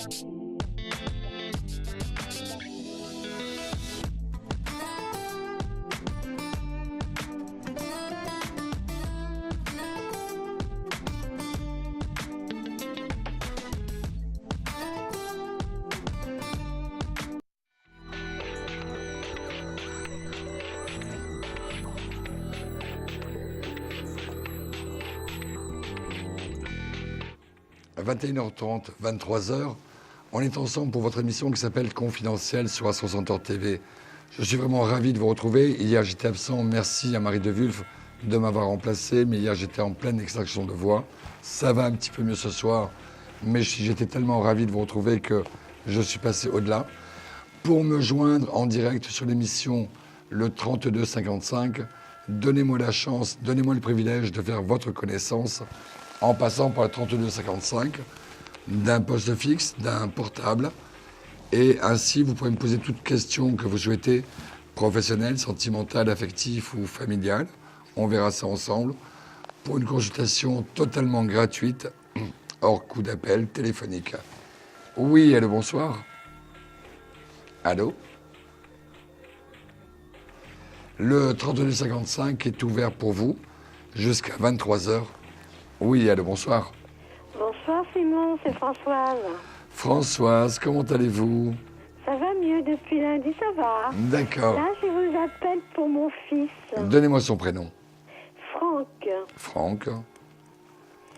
À 21h30, 23h, on est ensemble pour votre émission qui s'appelle Confidentiel sur A60 TV. Je suis vraiment ravi de vous retrouver. Hier, j'étais absent. Merci à Marie de Wulf de m'avoir remplacé. Mais hier, j'étais en pleine extraction de voix. Ça va un petit peu mieux ce soir. Mais j'étais tellement ravi de vous retrouver que je suis passé au-delà. Pour me joindre en direct sur l'émission le 3255, donnez-moi la chance, donnez-moi le privilège de faire votre connaissance en passant par le 3255, d'un poste fixe, d'un portable. Et ainsi, vous pouvez me poser toute question que vous souhaitez, professionnelle, sentimentale, affective ou familiale. On verra ça ensemble. Pour une consultation totalement gratuite, hors coût d'appel téléphonique. Oui, allô, bonsoir. Allô? Le 3255 est ouvert pour vous jusqu'à 23h. Oui, allô, bonsoir. Bonsoir Simon, c'est Françoise. Françoise, comment allez-vous? Ça va mieux depuis lundi, ça va. D'accord. Là, je vous appelle pour mon fils. Donnez-moi son prénom. Franck. Franck.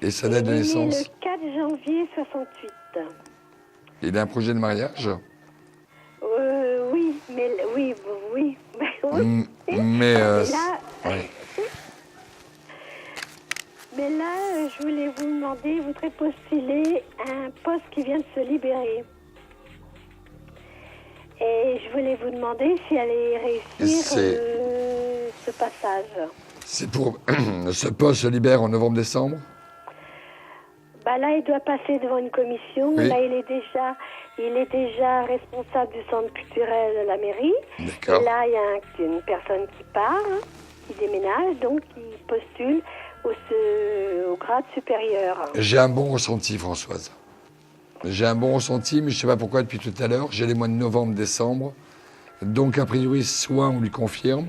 Et sa date de Il est né naissance? le 4 janvier 68. Il a un projet de mariage? Oui, mais oui. Oui. Mais là, ouais. Mais là, je voulais vous demander, vous voudrez postuler un poste qui vient de se libérer. Et je voulais vous demander si elle allait réussir ce passage. C'est pour... Ce poste se libère en novembre-décembre? Bah là, il doit passer devant une commission. Oui. Là, il est déjà responsable du centre culturel de la mairie. D'accord. Et là, il y a une personne qui part, qui déménage, donc qui postule au grade supérieur. J'ai un bon ressenti, Françoise. J'ai un bon ressenti, mais je ne sais pas pourquoi depuis tout à l'heure. J'ai les mois de novembre, décembre. Donc, a priori, soit on lui confirme,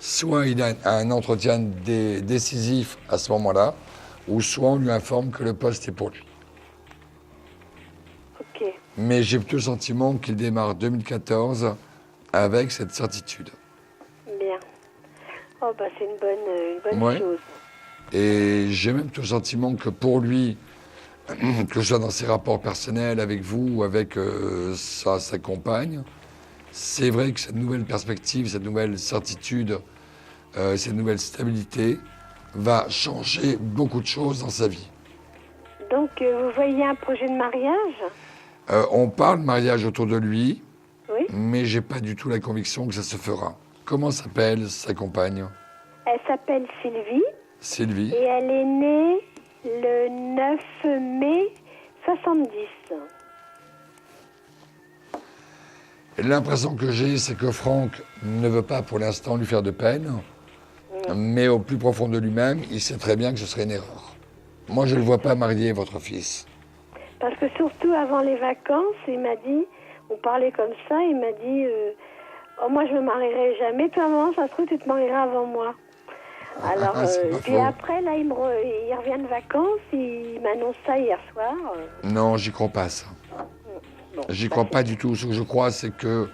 soit il a un entretien décisif à ce moment-là, ou soit on lui informe que le poste est pour lui. Ok. Mais j'ai plutôt le sentiment qu'il démarre 2014 avec cette certitude. Bien. Oh, bah c'est une bonne Ouais. chose. Et j'ai même tout le sentiment que pour lui, que ce soit dans ses rapports personnels avec vous ou avec sa compagne, c'est vrai que cette nouvelle perspective, cette nouvelle certitude, cette nouvelle stabilité va changer beaucoup de choses dans sa vie. Donc, vous voyez un projet de mariage? On parle mariage autour de lui, Oui. mais j'ai pas du tout la conviction que ça se fera. Comment s'appelle sa compagne? Elle s'appelle Sylvie. Sylvie. Et elle est née le 9 mai 70. Et l'impression que j'ai, c'est que Franck ne veut pas pour l'instant lui faire de peine, mais au plus profond de lui-même, il sait très bien que ce serait une erreur. Moi, je ne le vois pas marier votre fils. Parce que surtout avant les vacances, il m'a dit, on parlait comme ça, il m'a dit, oh, moi je me marierai jamais, toi maman, ça se trouve tu te marieras avant moi. Alors, c'est pas puis faux. après, là, il revient de vacances, il m'annonce ça hier soir. Non, j'y crois pas, ça. Bon, J'y bah, crois pas du tout. Ce que je crois, c'est que,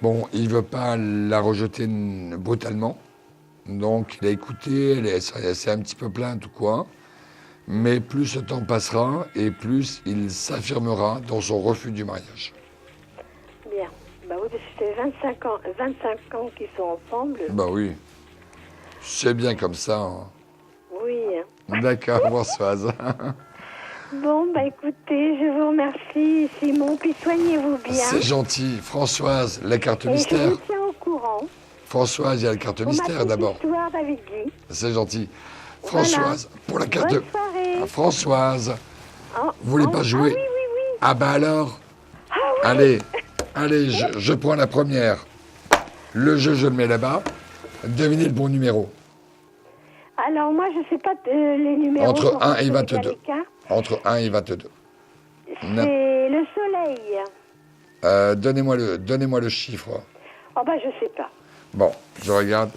bon, il veut pas la rejeter brutalement. Donc, il a écouté, elle s'est un petit peu plainte ou quoi. Mais plus le temps passera et plus il s'affirmera dans son refus du mariage. Bien. Bah oui, parce que ça fait 25 ans qu'ils sont ensemble. Bah oui. C'est bien comme ça. Hein. Oui. D'accord, Françoise. Bon, bah écoutez, je vous remercie, Simon, puis soignez-vous bien. C'est gentil. Françoise, la carte Et je mystère. vous tiens au courant. Françoise, il y a la carte Pour ma mystère petite d'abord. histoire d'avec Guy. C'est gentil. Françoise, pour la carte... Bonne soirée. Ah, Françoise, Oh, vous voulez oh, pas jouer? Ah oui, oui, oui. Ah bah alors, Ah oui. allez, je prends la première. Le jeu, je le mets là-bas. Devinez le bon numéro. Alors moi, je sais pas les numéros. Entre sont 1 et sur 22. les cartes. Entre 1 et 22. C'est le seul soleil. Donnez-moi le chiffre. Oh ben, je sais pas. Bon, je regarde.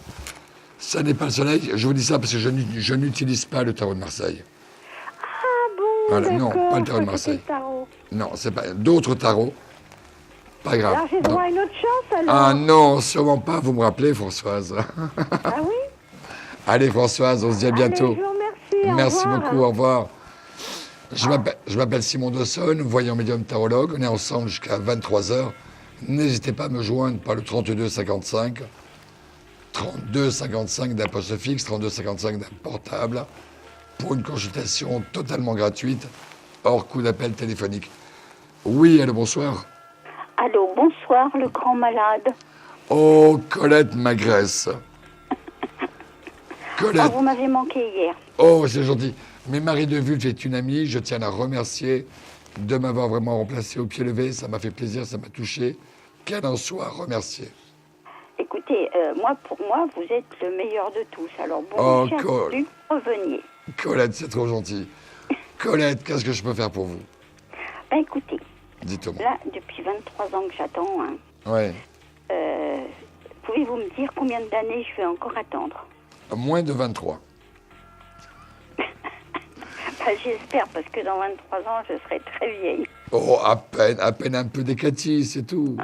Ça n'est pas le soleil. Je vous dis ça parce que je n'utilise pas le tarot de Marseille. Ah bon, Voilà, non, d'accord. pas le tarot de je crois que c'était Marseille. le tarot. Non, c'est pas. D'autres tarots. Pas grave. Alors, j'ai droit à une autre chance, alors. Ah non, sûrement pas. Vous me rappelez, Françoise. Ah oui. Allez, Françoise, on se dit à bientôt. Allez, je vous remercie. Au Merci revoir. beaucoup, au revoir. Je m'appelle Simon Dawson, voyant médium tarologue. On est ensemble jusqu'à 23h. N'hésitez pas à me joindre par le 32 55. 32 55 d'un poste fixe, 32 55 d'un portable, pour une consultation totalement gratuite, hors coût d'appel téléphonique. Oui, allô, bonsoir. Allô, bonsoir, le grand malade. Oh, Colette Magresse. Colette. Vous m'avez manqué hier. Oh, c'est gentil. Mais Marie de Vulf est une amie, je tiens à la remercier de m'avoir vraiment remplacé au pied levé. Ça m'a fait plaisir, ça m'a touché. Qu'elle en soit remerciée. Écoutez, pour moi, vous êtes le meilleur de tous. Alors, bon, Oh, j'ai reveniez. Colette, c'est trop gentil. Colette, qu'est-ce que je peux faire pour vous? Ben, écoutez, dites-moi. Là, depuis 23 ans que j'attends, hein, Ouais. pouvez-vous me dire combien d'années je vais encore attendre? Moins de 23. J'espère, parce que dans 23 ans, je serai très vieille. Oh, à peine un peu d'écatis, c'est tout.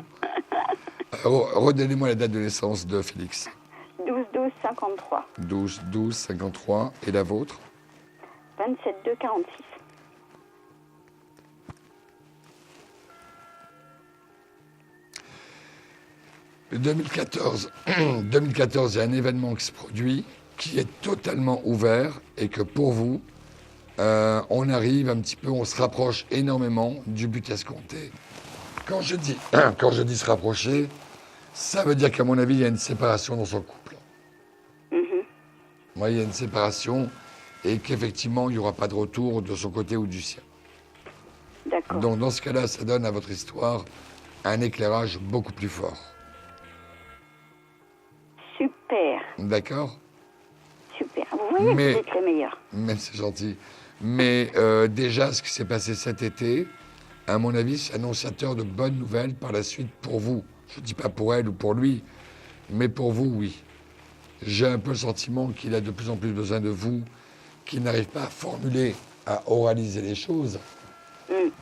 Redonnez-moi la date de naissance de Félix. 12-12-53. 12-12-53. Et la vôtre? 27-2-46. Le 2014, 2014, il y a un événement qui se produit, qui est totalement ouvert, et que pour vous, on arrive un petit peu, on se rapproche énormément du but escompté. Quand je dis se rapprocher, ça veut dire qu'à mon avis, il y a une séparation dans son couple. Moi, il y a une séparation, et qu'effectivement, il n'y aura pas de retour de son côté ou du sien. D'accord. Donc, dans ce cas-là, ça donne à votre histoire un éclairage beaucoup plus fort. Super. D'accord? Super. Vous voyez, vous êtes les meilleurs. Mais c'est gentil. Mais déjà, ce qui s'est passé cet été, à mon avis, c'est annonciateur de bonnes nouvelles par la suite pour vous. Je ne dis pas pour elle ou pour lui, mais pour vous, oui. J'ai un peu le sentiment qu'il a de plus en plus besoin de vous, qu'il n'arrive pas à formuler, à oraliser les choses,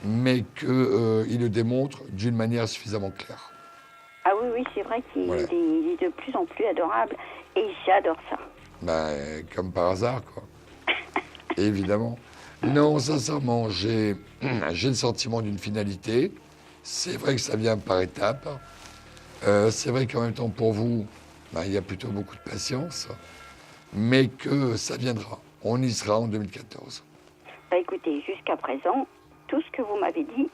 mais qu'il le démontre d'une manière suffisamment claire. Ah oui, oui, c'est vrai qu'il Voilà. est de plus en plus adorable, et j'adore ça. Ben, comme par hasard, quoi. Évidemment. Non, sincèrement, j'ai le sentiment d'une finalité. C'est vrai que ça vient par étapes. C'est vrai qu'en même temps, pour vous, ben, il y a plutôt beaucoup de patience, mais que ça viendra. On y sera en 2014. Bah, écoutez, jusqu'à présent, tout ce que vous m'avez dit,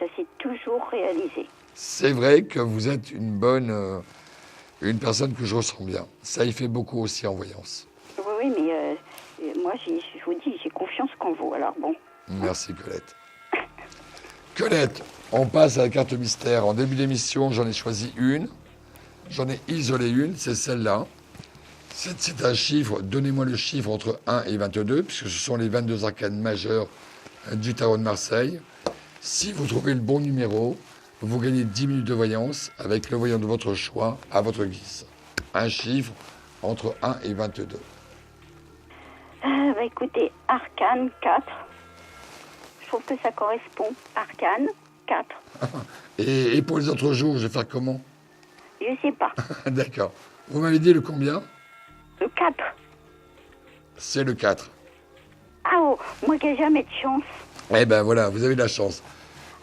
ça s'est toujours réalisé. C'est vrai que vous êtes une personne que je ressens bien. Ça y fait beaucoup aussi en voyance. Oui, oui, mais moi, je vous dis, j'ai confiance qu'en vous, alors bon. Merci, Colette. Colette, on passe à la carte mystère. En début d'émission, j'en ai choisi une. J'en ai isolé une, c'est celle-là. C'est un chiffre, donnez-moi le chiffre entre 1 et 22, puisque ce sont les 22 arcanes majeures du tarot de Marseille. Si vous trouvez le bon numéro, vous gagnez 10 minutes de voyance avec le voyant de votre choix à votre guise. Un chiffre entre 1 et 22. Bah, écoutez, Arcane 4. Je trouve que ça correspond. Arcane 4. Et pour les autres jours, je vais faire comment? Je sais pas. D'accord. Vous m'avez dit le combien? Le 4. C'est le 4. Ah oh, moi qui n'ai jamais de chance. Eh ben voilà, vous avez de la chance.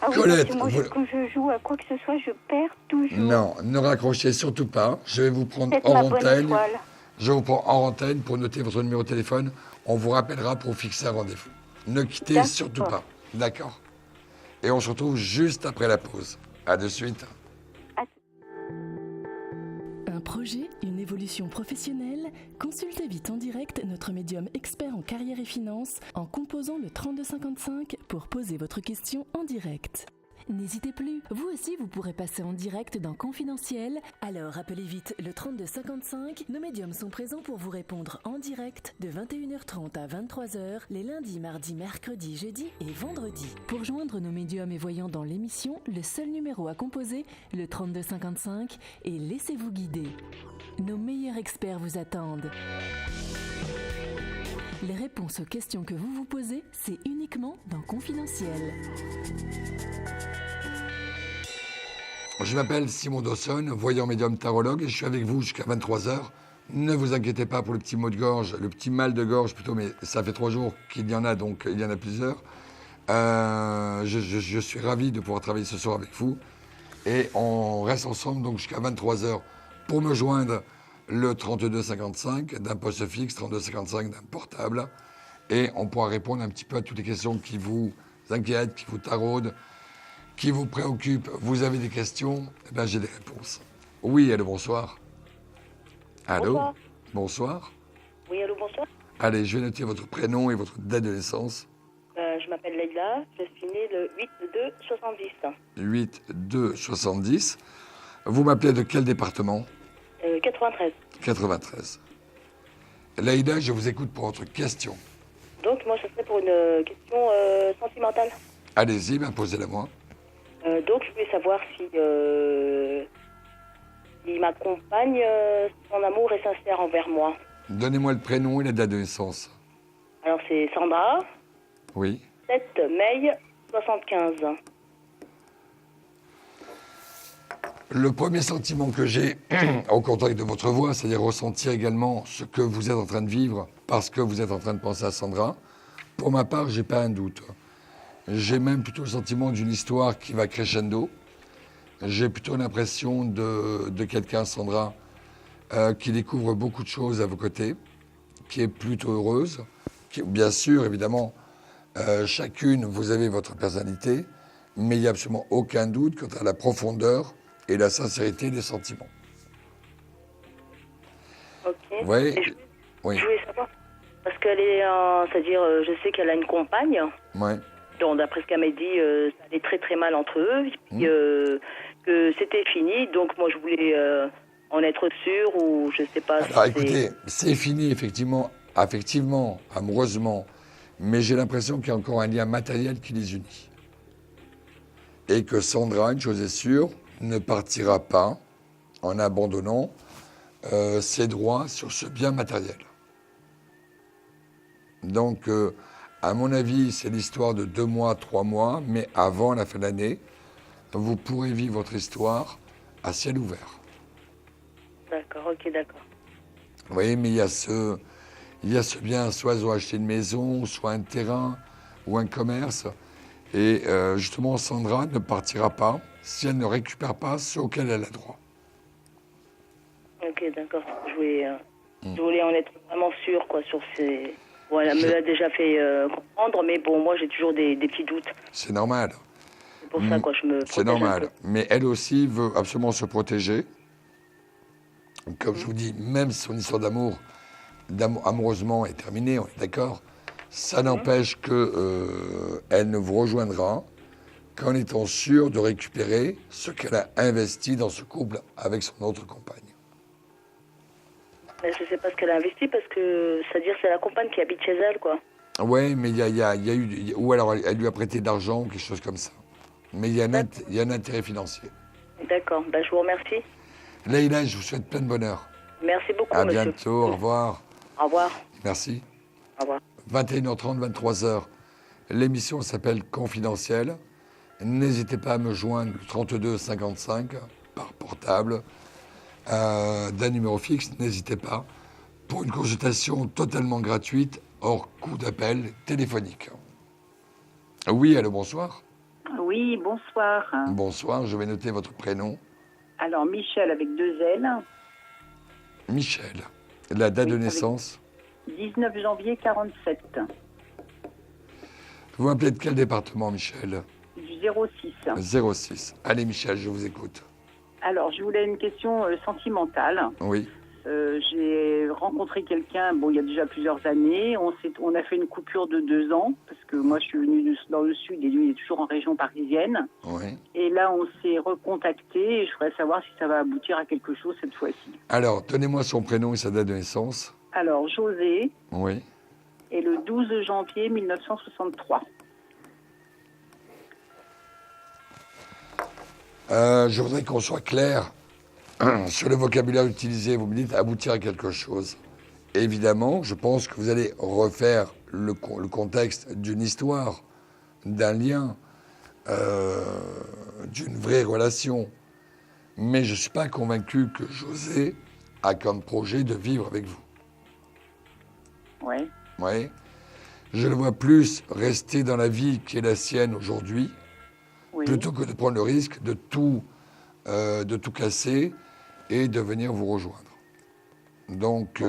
Ah oui, Colette, parce que moi, quand je joue à quoi que ce soit, je perds toujours. Non, ne raccrochez surtout pas. Je vais vous prendre Faites en ma bonne antenne. étoile. Je vous prends en antenne pour noter votre numéro de téléphone. On vous rappellera pour fixer un rendez-vous. Ne quittez D'accord. surtout pas. D'accord? Et on se retrouve juste après la pause. À de suite. Un projet, une évolution professionnelle? Consultez vite en direct notre médium expert en carrière et finance en composant le 3255 pour poser votre question en direct. N'hésitez plus, vous aussi vous pourrez passer en direct dans Confidentiel. Alors appelez vite le 32 55. Nos médiums sont présents pour vous répondre en direct de 21h30 à 23h les lundis, mardis, mercredis, jeudis et vendredis. Pour joindre nos médiums et voyants dans l'émission, le seul numéro à composer, le 32 55, et laissez-vous guider. Nos meilleurs experts vous attendent. Les réponses aux questions que vous vous posez, c'est uniquement dans Confidentiel. Je m'appelle Simon Dawson, voyant médium tarologue, et je suis avec vous jusqu'à 23h. Ne vous inquiétez pas pour le petit mot de gorge, le petit mal de gorge plutôt, mais ça fait 3 jours qu'il y en a, donc il y en a plusieurs. Je suis ravi de pouvoir travailler ce soir avec vous. Et on reste ensemble donc jusqu'à 23h pour me joindre le 3255 d'un poste fixe, 3255 d'un portable. Et on pourra répondre un petit peu à toutes les questions qui vous inquiètent, qui vous taraudent, qui vous préoccupent. Vous avez des questions, eh bien, j'ai des réponses. Oui, allô, bonsoir. Allô. Bonsoir. Bonsoir. Oui, allô, bonsoir. Allez, je vais noter votre prénom et votre date de naissance. Je m'appelle Leïla, je suis née le 8/2/70. 8/2/70. Vous m'appelez de quel département? 93. 93. Leïla, je vous écoute pour votre question. Donc, moi, ce serait pour une question sentimentale. Allez-y, ben, posez-la moi. Donc, je voulais savoir si ma compagne, son amour est sincère envers moi. Donnez-moi le prénom et la date de naissance. Alors, c'est Sandra, Oui. 7 mai 75. Le premier sentiment que j'ai au contact de votre voix, c'est-à-dire ressentir également ce que vous êtes en train de vivre parce que vous êtes en train de penser à Sandra. Pour ma part, j'ai pas un doute. J'ai même plutôt le sentiment d'une histoire qui va crescendo. J'ai plutôt l'impression de quelqu'un, Sandra, qui découvre beaucoup de choses à vos côtés, qui est plutôt heureuse. Bien sûr, évidemment, chacune, vous avez votre personnalité, mais il n'y a absolument aucun doute quant à la profondeur et la sincérité des sentiments. Ok. Oui. Et Oui. je voulais savoir, parce qu'elle est, c'est-à-dire, je sais qu'elle a une compagne. Ouais. Donc, d'après ce qu'elle m'a dit, ça allait très très mal entre eux, puis, que c'était fini. Donc, moi, je voulais en être sûre ou je sais pas. Alors, écoutez, c'est fini, effectivement, amoureusement, mais j'ai l'impression qu'il y a encore un lien matériel qui les unit. Et que Sandra, une chose est sûre, ne partira pas en abandonnant ses droits sur ce bien matériel. Donc, à mon avis, c'est l'histoire de 2 mois, 3 mois, mais avant la fin de l'année, vous pourrez vivre votre histoire à ciel ouvert. D'accord, ok, d'accord. Vous voyez, mais il y a ce bien, soit ils ont acheté une maison, soit un terrain ou un commerce. Et justement, Sandra ne partira pas si elle ne récupère pas ce auquel elle a droit. Ok, d'accord. Je voulais en être vraiment sûre, quoi, sur ces... Bon, elle me l'a déjà fait comprendre, mais bon, moi, j'ai toujours des petits doutes. C'est normal. C'est pour ça, quoi, je me protège C'est un normal. peu. Mais elle aussi veut absolument se protéger. Comme je vous dis, même si son histoire amoureusement est terminée, on est d'accord, ça n'empêche que elle ne vous rejoindra qu'en étant sûre de récupérer ce qu'elle a investi dans ce couple avec son autre compagne. Mais je sais pas ce qu'elle a investi, parce que, c'est-à-dire, c'est la compagne qui habite chez elle, quoi. Oui, mais il y a eu... Ou alors elle lui a prêté de l'argent ou quelque chose comme ça. Mais il y a un intérêt financier. D'accord, ben, je vous remercie. Leïla, je vous souhaite plein de bonheur. Merci beaucoup, À monsieur. bientôt, au revoir. Au revoir. Merci. Au revoir. 21h30, 23h. L'émission s'appelle Confidentiel. N'hésitez pas à me joindre le 32 55 par portable d'un numéro fixe. N'hésitez pas pour une consultation totalement gratuite hors coût d'appel téléphonique. Oui, allô, bonsoir. Oui, bonsoir. Bonsoir, je vais noter votre prénom. Alors, Michel avec 2 L, Michel. La date Oui, de avec- naissance. 19 janvier 47, Vous m'appelez de quel département, Michel? du 06. 06. Allez, Michel, je vous écoute. Alors, je voulais une question sentimentale. Oui. J'ai rencontré quelqu'un, bon, il y a déjà plusieurs années. On a fait une coupure de 2 ans, parce que moi, je suis venue dans le sud et lui, il est toujours en région parisienne. Oui. Et là, on s'est recontacté et je voudrais savoir si ça va aboutir à quelque chose cette fois-ci. Alors, donnez-moi son prénom et sa date de naissance. Alors, José Oui. est le 12 janvier 1963. Je voudrais qu'on soit clair sur le vocabulaire utilisé. Vous me dites aboutir à quelque chose. Évidemment, je pense que vous allez refaire le contexte d'une histoire, d'un lien, d'une vraie relation. Mais je ne suis pas convaincu que José a comme projet de vivre avec vous. Ouais. Oui. Je le vois plus rester dans la vie qui est la sienne aujourd'hui, Oui. plutôt que de prendre le risque de tout casser et de venir vous rejoindre. Donc,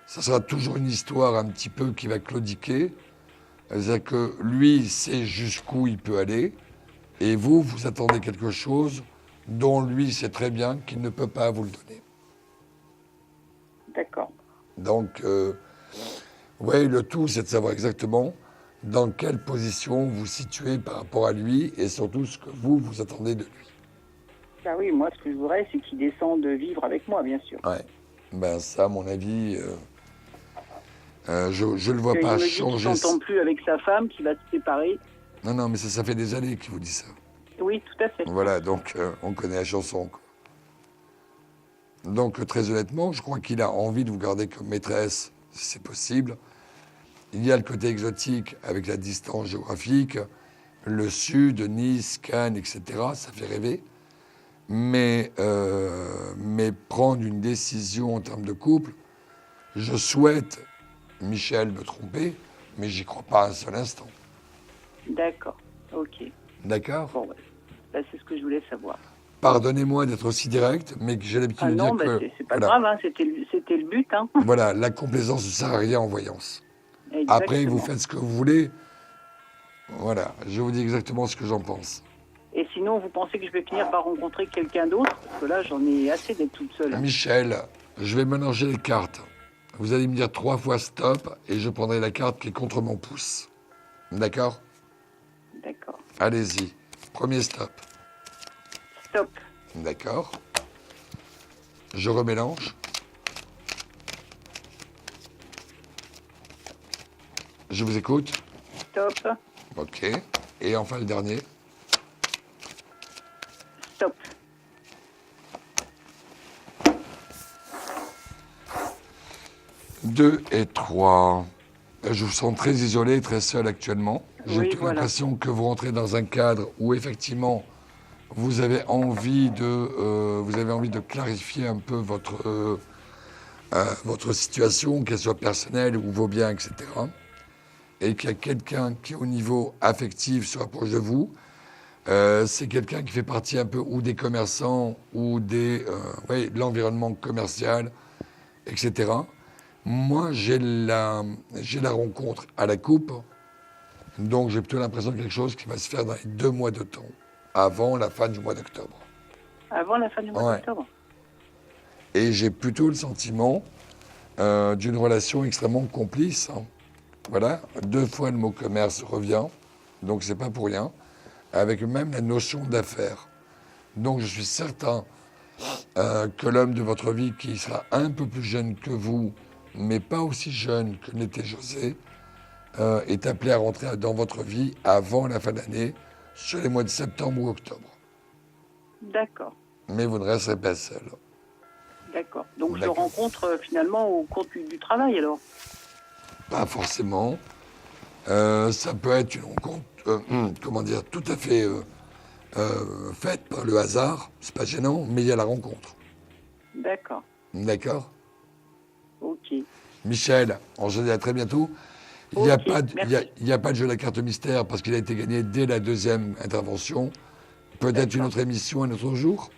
ça sera toujours une histoire un petit peu qui va claudiquer. C'est-à-dire que lui sait jusqu'où il peut aller, et vous attendez quelque chose dont lui sait très bien qu'il ne peut pas vous le donner. D'accord. Donc, oui, le tout, c'est de savoir exactement dans quelle position vous situez par rapport à lui et surtout ce que vous attendez de lui. Bah oui, moi, ce que je voudrais, c'est qu'il descende vivre avec moi, bien sûr. Ouais. Ben ça, à mon avis, je le vois Il pas me dit changer. qu'il s'entend plus avec sa femme, qu'il va se séparer. Non, mais ça fait des années qu'il vous dit ça. Oui, tout à fait. Voilà, donc on connaît la chanson, quoi. Donc, très honnêtement, je crois qu'il a envie de vous garder comme maîtresse, si c'est possible. Il y a le côté exotique avec la distance géographique, le sud, Nice, Cannes, etc. Ça fait rêver. Mais prendre une décision en termes de couple, je souhaite, Michel, me tromper, mais j'y crois pas un seul instant. D'accord, ok. D'accord ? Bon, ouais. Bah, c'est ce que je voulais savoir. Pardonnez-moi d'être aussi direct, mais que j'ai l'habitude de dire Non, bah, que... c'est pas voilà, grave, hein, c'était le but. Hein. voilà, la complaisance ne sert à rien en voyance. Exactement. Après, vous faites ce que vous voulez. Voilà, je vous dis exactement ce que j'en pense. Et sinon, vous pensez que je vais finir par rencontrer quelqu'un d'autre? Parce que là, j'en ai assez d'être toute seule. Michel, je vais mélanger les cartes. Vous allez me dire 3 fois stop et je prendrai la carte qui est contre mon pouce. D'accord ? D'accord. Allez-y. Premier stop. Stop. D'accord. Je remélange. Je vous écoute. Stop. Ok. Et enfin le dernier. Stop. Deux et 3. Je vous sens très isolé, très seul actuellement. J'ai Oui, toute voilà. l'impression que vous rentrez dans un cadre où effectivement vous avez envie de clarifier un peu votre situation, qu'elle soit personnelle ou vos biens, etc. Et qu'il y a quelqu'un qui, au niveau affectif, se rapproche de vous. C'est quelqu'un qui fait partie un peu ou des commerçants ou de l'environnement commercial, etc. Moi, j'ai la rencontre à la coupe, donc j'ai plutôt l'impression de quelque chose qui va se faire dans les 2 mois de temps, avant la fin du mois d'octobre. Avant la fin du mois d'octobre. Et j'ai plutôt le sentiment d'une relation extrêmement complice. Hein. Voilà, 2 fois le mot commerce revient, donc c'est pas pour rien, avec même la notion d'affaires. Donc je suis certain que l'homme de votre vie, qui sera un peu plus jeune que vous, mais pas aussi jeune que l'était José, est appelé à rentrer dans votre vie avant la fin de l'année, sur les mois de septembre ou octobre. D'accord. Mais vous ne resterez pas seul. D'accord. Donc je le D'accord. rencontre finalement au cours du travail alors. Pas forcément. Ça peut être une rencontre, tout à fait faite par le hasard. C'est pas gênant, mais il y a la rencontre. D'accord. D'accord ? Ok. Michel, on se dit à très bientôt. Il n'y Ok, a pas de jeu de la carte mystère parce qu'il a été gagné dès la 2e intervention. Peut-être une autre émission un autre jour.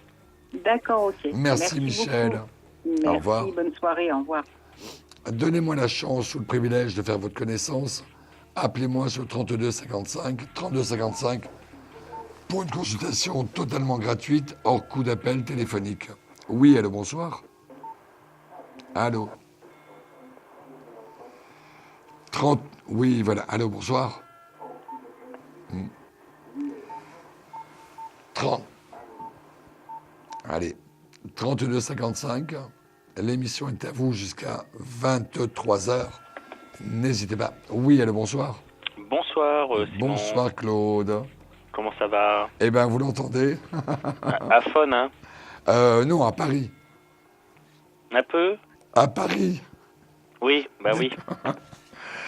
D'accord, ok. Merci Michel. Beaucoup. Merci, Au revoir. bonne soirée, au revoir. Donnez-moi la chance ou le privilège de faire votre connaissance. Appelez-moi sur 32 55 pour une consultation totalement gratuite, hors coût d'appel téléphonique. Oui, allô, bonsoir. Allô 30, oui, voilà. Allô, bonsoir. 30. Allez, 32,55. L'émission est à vous jusqu'à 23h. N'hésitez pas. Oui, allô, bonsoir. Bonsoir, Simon. Bonsoir, Claude. Comment ça va? Eh bien, vous l'entendez? À Fon, hein? Non, à Paris. Un peu? À Paris. Oui, bah oui.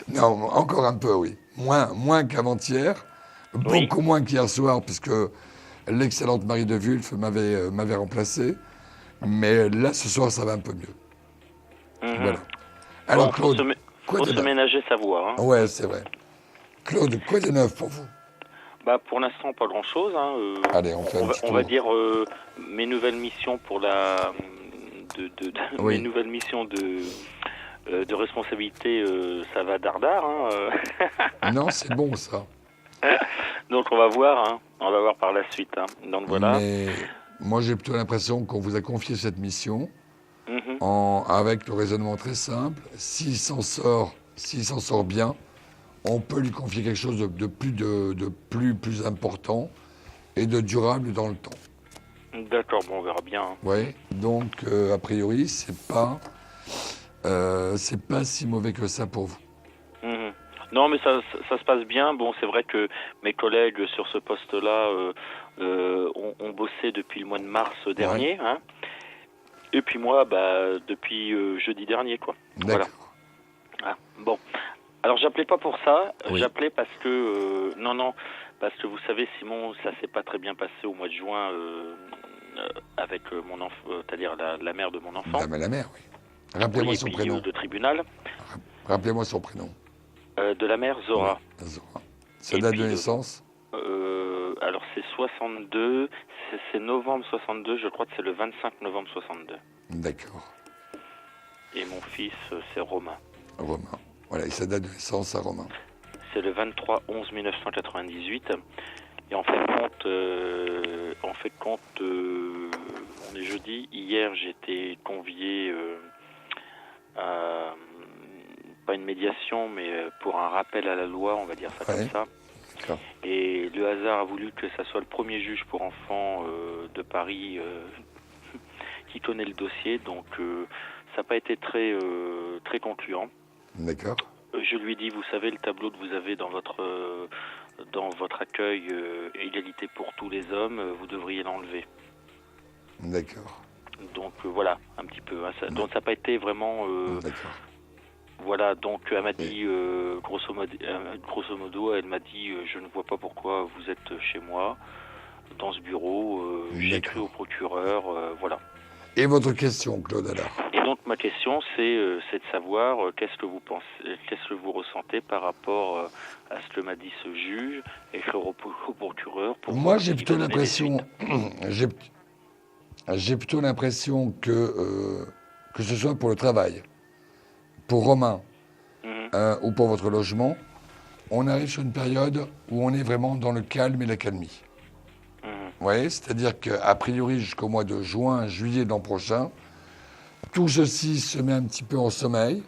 Non, encore un peu, oui. Moins qu'avant-hier. Oui. Beaucoup moins qu'hier soir, puisque l'excellente Marie de Wulf m'avait remplacé. Mais là, ce soir, ça va un peu mieux. Mhm. Voilà. Alors, Bon, Claude, faut se ménager sa voix. Hein. Ouais, c'est vrai. Claude, quoi de neuf pour vous? Bah, pour l'instant, pas grand-chose. Hein. Allez, on fait un petit on va tour. dire mes nouvelles missions pour la... Oui. Mes nouvelles missions de responsabilité, ça va dardard. Hein. Non, c'est bon, ça. Donc, on va voir. Hein. On va voir par la suite. Hein. Donc, voilà. Mais moi, j'ai plutôt l'impression qu'on vous a confié cette mission Mhm. avec le raisonnement très simple. S'il s'en sort bien, on peut lui confier quelque chose de plus important et de durable dans le temps. D'accord, bon, on verra bien. Hein. Oui. Donc, a priori, c'est pas si mauvais que ça pour vous. Mhm. Non, mais ça se passe bien. Bon, c'est vrai que mes collègues sur ce poste-là ont bossé depuis le mois de mars dernier. Hein. Et puis moi, bah, depuis jeudi dernier, quoi. D'accord. Voilà. Ah, bon. Alors, j'appelais pas pour ça. Oui. J'appelais parce que... non, parce que vous savez, Simon, ça s'est pas très bien passé au mois de juin avec mon enfant, c'est-à-dire la mère de mon enfant. Dame à la mère, oui. Rappelez-moi Oui, son et puis, prénom. de tribunal. Rappelez-moi son prénom. De la mère Zora. Ouais, Zora. Sa Et date puis, de naissance? Alors c'est 62, c'est novembre 62, je crois que c'est le 25 novembre 62. D'accord. Et mon fils, c'est Romain. Romain. Voilà, et sa date de naissance à Romain. C'est le 23/11/1998. Et en fait compte, on est jeudi. Hier, j'ai été convié à pas une médiation, mais pour un rappel à la loi, on va dire ça Ouais. comme ça. D'accord. Et le hasard a voulu que ça soit le premier juge pour enfants de Paris qui connaît le dossier, donc ça n'a pas été très concluant. D'accord. Je lui ai dit, vous savez, le tableau que vous avez dans votre accueil égalité pour tous les hommes, vous devriez l'enlever. D'accord. Donc voilà, un petit peu. Hein, donc ça n'a pas été vraiment... D'accord. Voilà, donc elle m'a dit, grosso modo, elle m'a dit, je ne vois pas pourquoi vous êtes chez moi, dans ce bureau, j'ai écrit au procureur, voilà. Et votre question, Claude, alors? Et donc ma question, c'est de savoir qu'est-ce que vous pensez, qu'est-ce que vous ressentez par rapport à ce que m'a dit ce juge, écrire au procureur. Moi, j'ai plutôt l'impression, j'ai plutôt l'impression que ce soit pour le travail, pour Romain, ou pour votre logement, on arrive sur une période où on est vraiment dans le calme et la calmie. Vous voyez, c'est-à-dire qu'a priori, jusqu'au mois de juin, juillet de l'an prochain, tout ceci se met un petit peu en sommeil.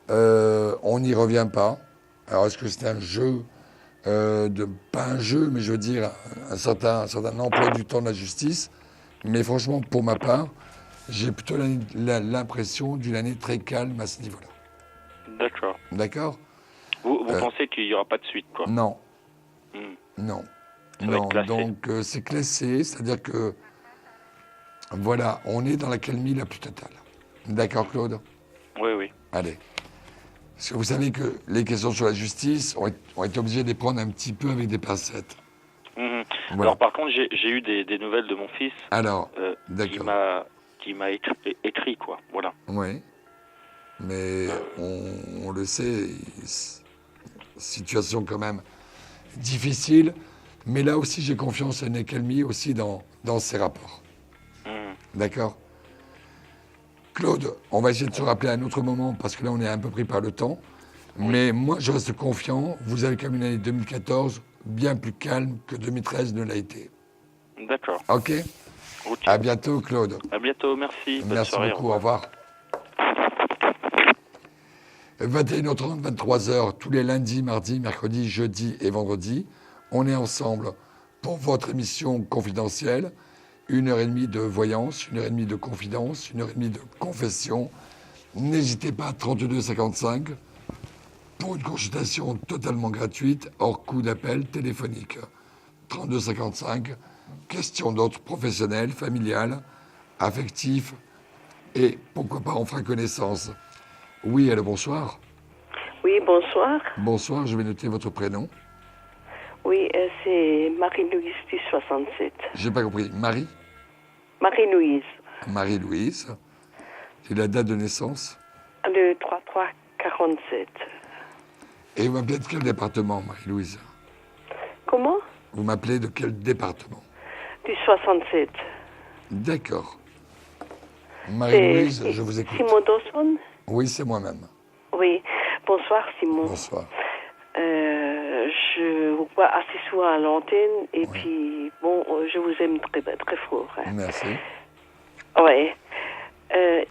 On n'y revient pas. Alors, est-ce que c'est un jeu pas un jeu, mais je veux dire un certain emploi du temps de la justice. Mais franchement, pour ma part, j'ai plutôt l'impression d'une année très calme à ce niveau-là. D'accord. D'accord? Vous pensez qu'il n'y aura pas de suite, quoi? Non. Non. Ça va être classé. Donc c'est classé, c'est-à-dire que voilà, on est dans la calmie la plus totale. D'accord, Claude? Oui. Allez. Parce que vous savez que les questions sur la justice, on est obligé de les prendre un petit peu avec des pincettes. Voilà. Alors par contre, j'ai eu des nouvelles de mon fils. Alors, d'accord. Qui m'a écrit, quoi. Voilà. Oui. Mais on le sait, situation quand même difficile. Mais là aussi, j'ai confiance en Ekelmi aussi dans ses rapports. D'accord? Claude, on va essayer de se rappeler à un autre moment, parce que là, on est un peu pris par le temps. Mais moi, je reste confiant. Vous avez comme une année 2014 bien plus calme que 2013 ne l'a été. D'accord. OK? À bientôt, Claude. À bientôt, merci. Bonne Merci soirée, beaucoup, au revoir. 21h30, 23h, tous les lundis, mardis, mercredis, jeudis et vendredis. On est ensemble pour votre émission confidentielle. 1h30 de voyance, 1h30 de confidence, 1h30 de confession. N'hésitez pas, 32 55, pour une consultation totalement gratuite, hors coût d'appel téléphonique. 32 55, question d'ordre professionnel, familial, affectif, et pourquoi pas on fera connaissance. Oui, allô, bonsoir. Oui, bonsoir. Bonsoir, je vais noter votre prénom. Oui, c'est Marie-Louise du 67. J'ai pas compris. Marie? Marie-Louise. Marie-Louise. C'est la date de naissance? Le 3347. Et vous m'appelez de quel département, Marie-Louise? Comment? Vous m'appelez de quel département? Du 67. D'accord. Marie-Louise, je vous écoute. Simon Dawson? Oui, c'est moi-même. Oui. Bonsoir, Simon. Bonsoir. Je vous vois assez souvent à l'antenne et puis, bon, je vous aime très, très fort. Hein. Merci. Oui.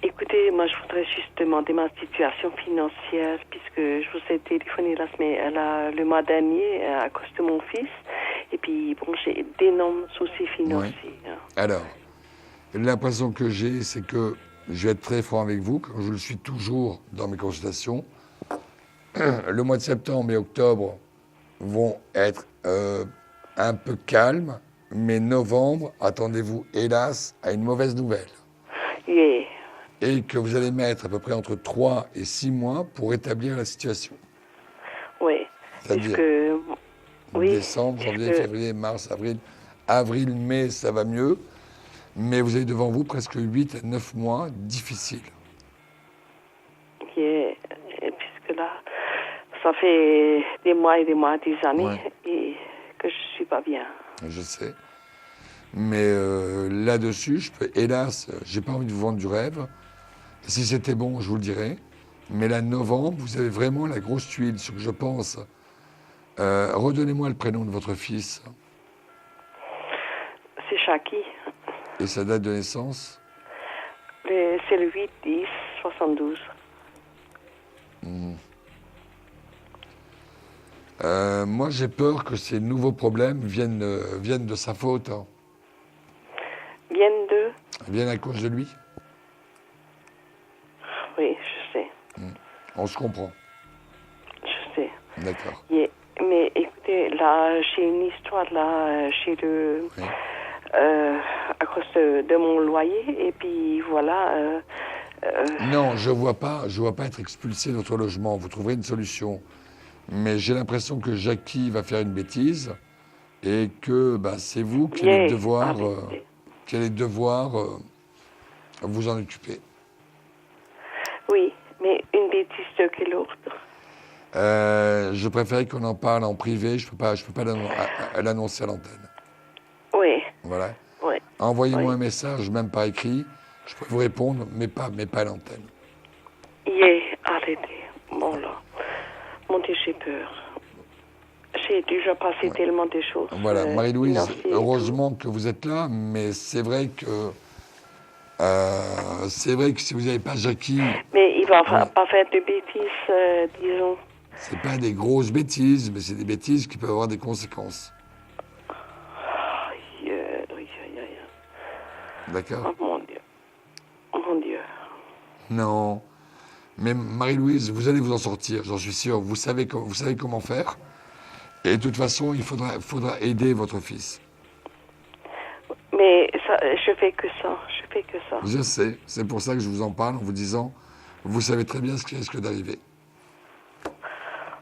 Écoutez, moi, je voudrais juste demander ma situation financière puisque je vous ai téléphoné le mois dernier à cause de mon fils. Et puis, bon, j'ai d'énormes soucis financiers. Oui. Hein. Alors, l'impression que j'ai, c'est que je vais être très franc avec vous, comme je le suis toujours dans mes consultations. Le mois de septembre et octobre vont être un peu calmes, mais novembre, attendez-vous, hélas, à une mauvaise nouvelle. Yeah. Et que vous allez mettre à peu près entre 3 et 6 mois pour rétablir la situation. Oui. C'est-à-dire décembre, janvier, février, mars, avril. Avril, mai, ça va mieux. Mais vous avez devant vous presque 8 à 9 mois difficiles. Yeah. Et puisque là, ça fait des mois et des mois, des années, et que je ne suis pas bien. Je sais. Mais là-dessus, hélas, j'ai pas envie de vous vendre du rêve. Si c'était bon, je vous le dirais. Mais là, novembre, vous avez vraiment la grosse tuile, ce que je pense. Redonnez-moi le prénom de votre fils. C'est Chaki. Et sa date de naissance? C'est le 8-10-72. Moi, j'ai peur que ces nouveaux problèmes viennent de sa faute. Hein. Viennent à cause de lui? Oui, je sais. On se comprend. Je sais. D'accord. Yeah. Mais écoutez, là, j'ai une histoire là, chez le... Oui. À cause de mon loyer, et puis voilà... Non, je vois pas être expulsé de votre logement. Vous trouverez une solution. Mais j'ai l'impression que Jackie va faire une bêtise et que c'est vous qui allez devoir vous en occuper. Oui, mais une bêtise de quelle ordre? Je préférais qu'on en parle en privé. Je peux pas l'annoncer à l'antenne. Oui. Voilà. Oui. Envoyez-moi un message, même par écrit. Je peux vous répondre, mais pas à l'antenne. Arrêtez. Bon là. Mon Dieu, j'ai peur. J'ai déjà passé tellement de choses. Voilà, Marie-Louise, heureusement que vous êtes là, mais c'est vrai que si vous n'avez pas Jackie... Mais il va pas faire de bêtises, disons. C'est pas des grosses bêtises, mais c'est des bêtises qui peuvent avoir des conséquences. D'accord? Oh, mon Dieu. Mon Dieu. Non. Mais Marie-Louise, vous allez vous en sortir, j'en suis sûr. Vous savez comment faire. Et de toute façon, il faudra aider votre fils. Mais ça, je fais que ça. Je sais. C'est pour ça que je vous en parle en vous disant, vous savez très bien ce qui risque d'arriver.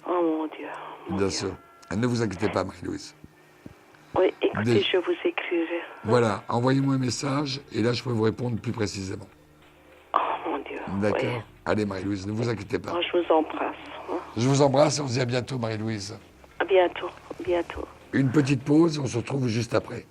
Oh mon Dieu. Bien sûr. Ne vous inquiétez pas, Marie-Louise. Oui, écoutez, je vous écrirai. Voilà, envoyez-moi un message et là, je peux vous répondre plus précisément. Oh mon Dieu. D'accord. Oui. Allez, Marie-Louise, ne vous inquiétez pas. Moi, je vous embrasse. Je vous embrasse et on se dit à bientôt, Marie-Louise. À bientôt. Une petite pause, on se retrouve juste après.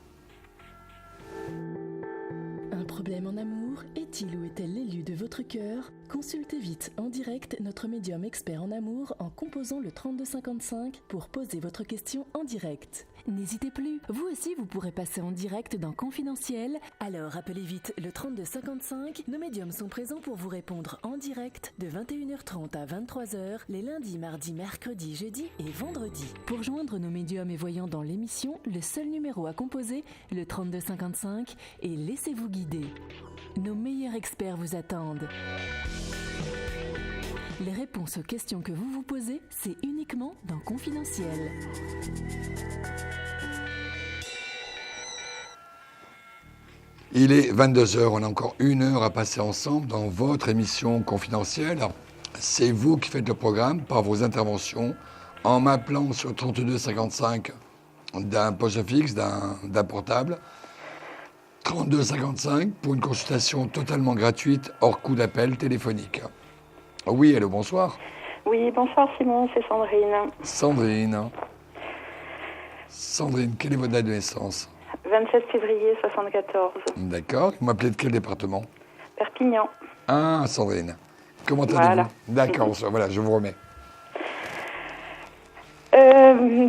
Un problème en amour? Est-il ou est-elle l'élu de votre cœur? Consultez vite en direct notre médium expert en amour en composant le 3255 pour poser votre question en direct. N'hésitez plus, vous aussi vous pourrez passer en direct dans Confidentiel, alors appelez vite le 3255, nos médiums sont présents pour vous répondre en direct de 21h30 à 23h les lundis, mardis, mercredis, jeudis et vendredis. Pour joindre nos médiums et voyants dans l'émission, le seul numéro à composer, le 3255, et laissez-vous guider. Nos meilleurs experts vous attendent. Les réponses aux questions que vous vous posez, c'est uniquement dans Confidentiel. Il est 22h, on a encore 1 heure à passer ensemble dans votre émission Confidentielle. C'est vous qui faites le programme par vos interventions en m'appelant sur 32 55 d'un poste fixe, d'un portable. 32 55 pour une consultation totalement gratuite, hors coût d'appel téléphonique. Oui, allô, bonsoir. Oui, bonsoir Simon, c'est Sandrine. Sandrine, quelle est votre date de naissance? 27 février 74. D'accord. Vous m'appelez de quel département? Perpignan. Ah, Sandrine. Comment allez-vous? Voilà. D'accord, voilà, je vous remets.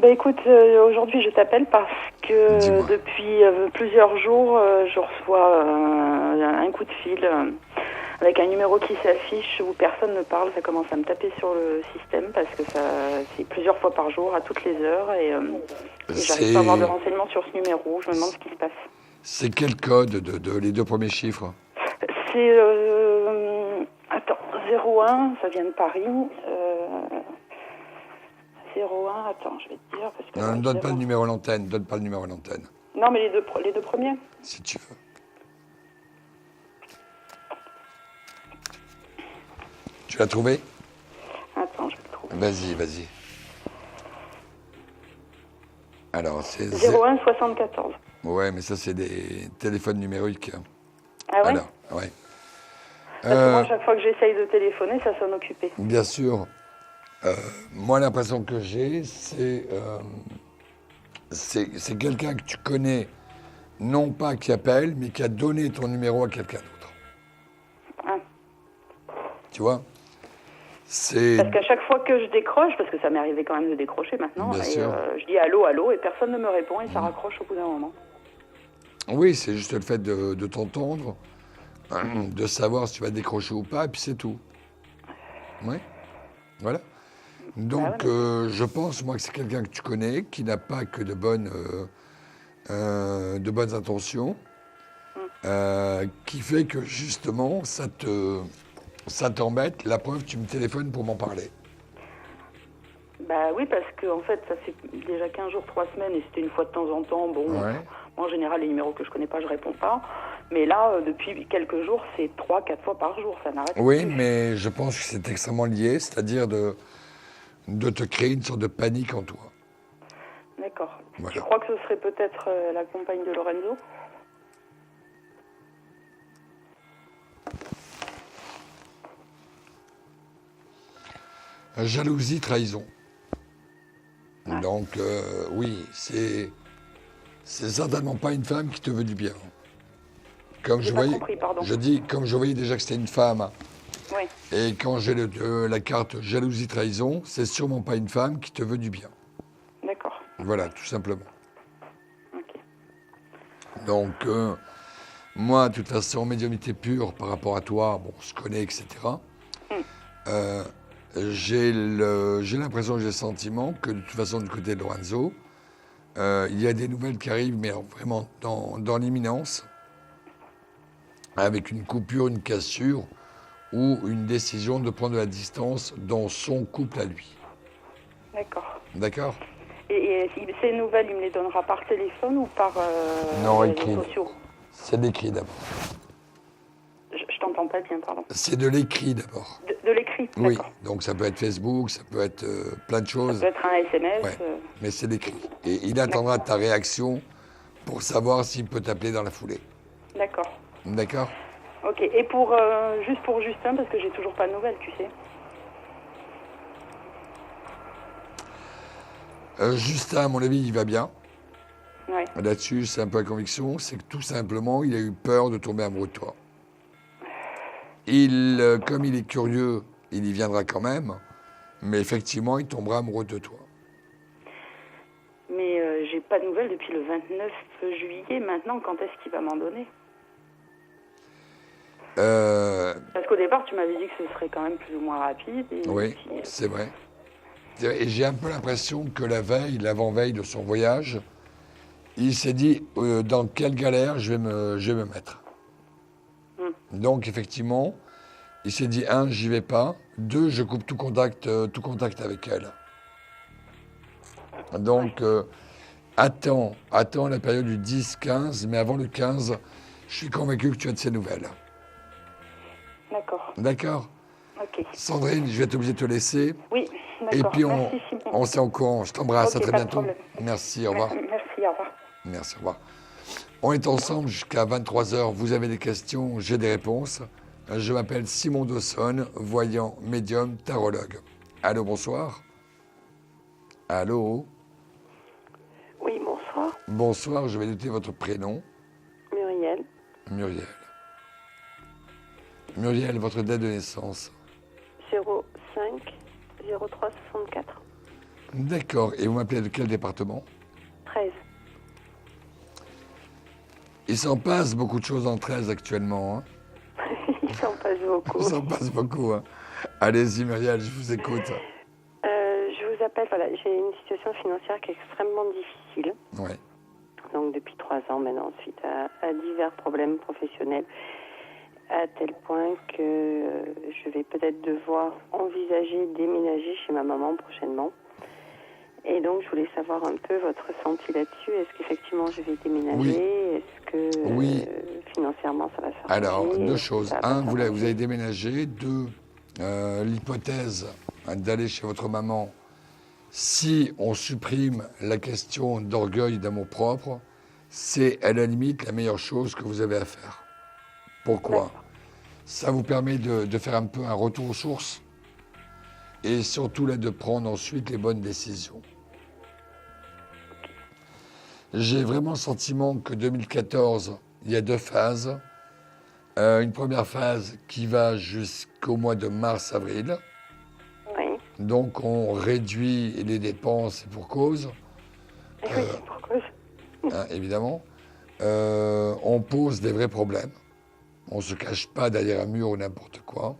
Écoute, aujourd'hui je t'appelle parce que depuis plusieurs jours, je reçois un coup de fil avec un numéro qui s'affiche où personne ne parle. Ça commence à me taper sur le système parce que c'est plusieurs fois par jour, à toutes les heures, et j'arrive pas à avoir de renseignements sur ce numéro. Je me demande ce qui se passe. C'est quel code de les 2 premiers chiffres? C'est 01, ça vient de Paris. 01, attends, je vais te dire. Parce que Non, ne donne pas le numéro à l'antenne, Non, mais les deux premiers. Si tu veux. Tu l'as trouvé? Attends, je vais le trouver. Vas-y. Alors, c'est... 01 74. Ouais, mais ça, c'est des téléphones numériques. Ah ouais? Alors, ouais. Parce que moi, à chaque fois que j'essaye de téléphoner, ça sonne occupé. Bien sûr. Moi, l'impression que j'ai, c'est quelqu'un que tu connais, non pas qui appelle, mais qui a donné ton numéro à quelqu'un d'autre. Ah. Tu vois? Parce qu'à chaque fois que je décroche, parce que ça m'est arrivé quand même de décrocher maintenant, je dis allô, allô, et personne ne me répond, et ça raccroche au bout d'un moment. Oui, c'est juste le fait de t'entendre, de savoir si tu vas décrocher ou pas, et puis c'est tout. Oui, voilà. Donc, je pense, moi, que c'est quelqu'un que tu connais, qui n'a pas que de bonnes intentions, qui fait que, justement, ça t'embête. La preuve, tu me téléphones pour m'en parler. Bah oui, parce que en fait, ça fait déjà 15 jours, 3 semaines, et c'était une fois de temps en temps. Bon, moi, en général, les numéros que je connais pas, je réponds pas. Mais là, depuis quelques jours, c'est 3-4 fois par jour, ça n'arrête pas. Oui, mais je pense que c'est extrêmement lié, c'est-à-dire de te créer une sorte de panique en toi. D'accord. Voilà. Tu crois que ce serait peut-être la compagne de Lorenzo? Jalousie, trahison. Donc, oui, c'est certainement pas une femme qui te veut du bien. Comme je voyais déjà que c'était une femme. Oui. Et quand j'ai la carte jalousie, trahison, c'est sûrement pas une femme qui te veut du bien. D'accord. Voilà, tout simplement. Ok. Donc, moi, de toute façon, médiumnité pure par rapport à toi, bon, on se connaît, etc. J'ai l'impression, j'ai le sentiment que de toute façon, du côté de Lorenzo, il y a des nouvelles qui arrivent, mais vraiment dans l'imminence, avec une coupure, une cassure, ou une décision de prendre de la distance dans son couple à lui. D'accord. D'accord? Et ces nouvelles, il me les donnera par téléphone ou par non, les écrit. réseaux sociaux? C'est l'écrit d'abord. Je t'entends pas bien, pardon. C'est de l'écrit d'abord. De l'écrit, oui, d'accord. donc ça peut être Facebook, ça peut être plein de choses. Ça peut être un SMS. Ouais. Mais c'est l'écrit. Et il attendra ta réaction pour savoir s'il peut t'appeler dans la foulée. D'accord. D'accord? Ok, et juste pour Justin, parce que j'ai toujours pas de nouvelles, tu sais. Justin, à mon avis, il va bien. Ouais. Là-dessus, c'est un peu la conviction, c'est que tout simplement, il a eu peur de tomber amoureux de toi. Comme il est curieux, il y viendra quand même, mais effectivement, il tombera amoureux de toi. Mais j'ai pas de nouvelles depuis le 29 juillet. Maintenant, quand est-ce qu'il va m'en donner? Parce qu'au départ, tu m'avais dit que ce serait quand même plus ou moins rapide. Oui, c'est vrai. Et j'ai un peu l'impression que la veille, l'avant-veille de son voyage, il s'est dit dans quelle galère je vais me mettre. Donc, effectivement, il s'est dit, 1, j'y vais pas. 2, je coupe tout contact avec elle. Donc, attends la période du 10-15, mais avant le 15, je suis convaincu que tu as de ces nouvelles. D'accord. D'accord. Ok. Sandrine, je vais être obligé de te laisser. Oui, d'accord. Et puis, Merci, Simon. on s'est en courant. Je t'embrasse. Ok, à très pas de bientôt. problème. Merci, au revoir. Merci, au revoir. Merci, au revoir. On est ensemble jusqu'à 23h. Vous avez des questions, j'ai des réponses. Je m'appelle Simon Dawson, voyant, médium, tarologue. Allô, bonsoir. Allô. Oui, bonsoir. Bonsoir, je vais noter votre prénom. Muriel. Muriel. Muriel, votre date de naissance. 05 03 64. D'accord. Et vous m'appelez de quel département? 13. Il s'en passe beaucoup de choses en 13 actuellement. Hein. Il s'en passe beaucoup. Il s'en passe beaucoup. Hein. Allez-y, Muriel, je vous écoute. Je vous appelle, voilà, j'ai une situation financière qui est extrêmement difficile. Oui. Donc depuis 3 ans maintenant, suite à divers problèmes professionnels, à tel point que je vais peut-être devoir envisager déménager chez ma maman prochainement. Et donc, je voulais savoir un peu votre ressenti là-dessus. Est-ce qu'effectivement, je vais déménager? Oui. Est-ce que financièrement, ça va faire Alors, changer? 2 choses. 1, vous avez déménagé. 2, l'hypothèse d'aller chez votre maman, si on supprime la question d'orgueil et d'amour-propre, c'est à la limite la meilleure chose que vous avez à faire. Pourquoi? Ça vous permet de faire un peu un retour aux sources et surtout là de prendre ensuite les bonnes décisions. J'ai vraiment le sentiment que 2014, il y a 2 phases. Une première phase qui va jusqu'au mois de mars-avril. Oui. Donc on réduit les dépenses pour cause. Oui, pour cause. Hein, évidemment. On pose des vrais problèmes. On ne se cache pas derrière un mur ou n'importe quoi.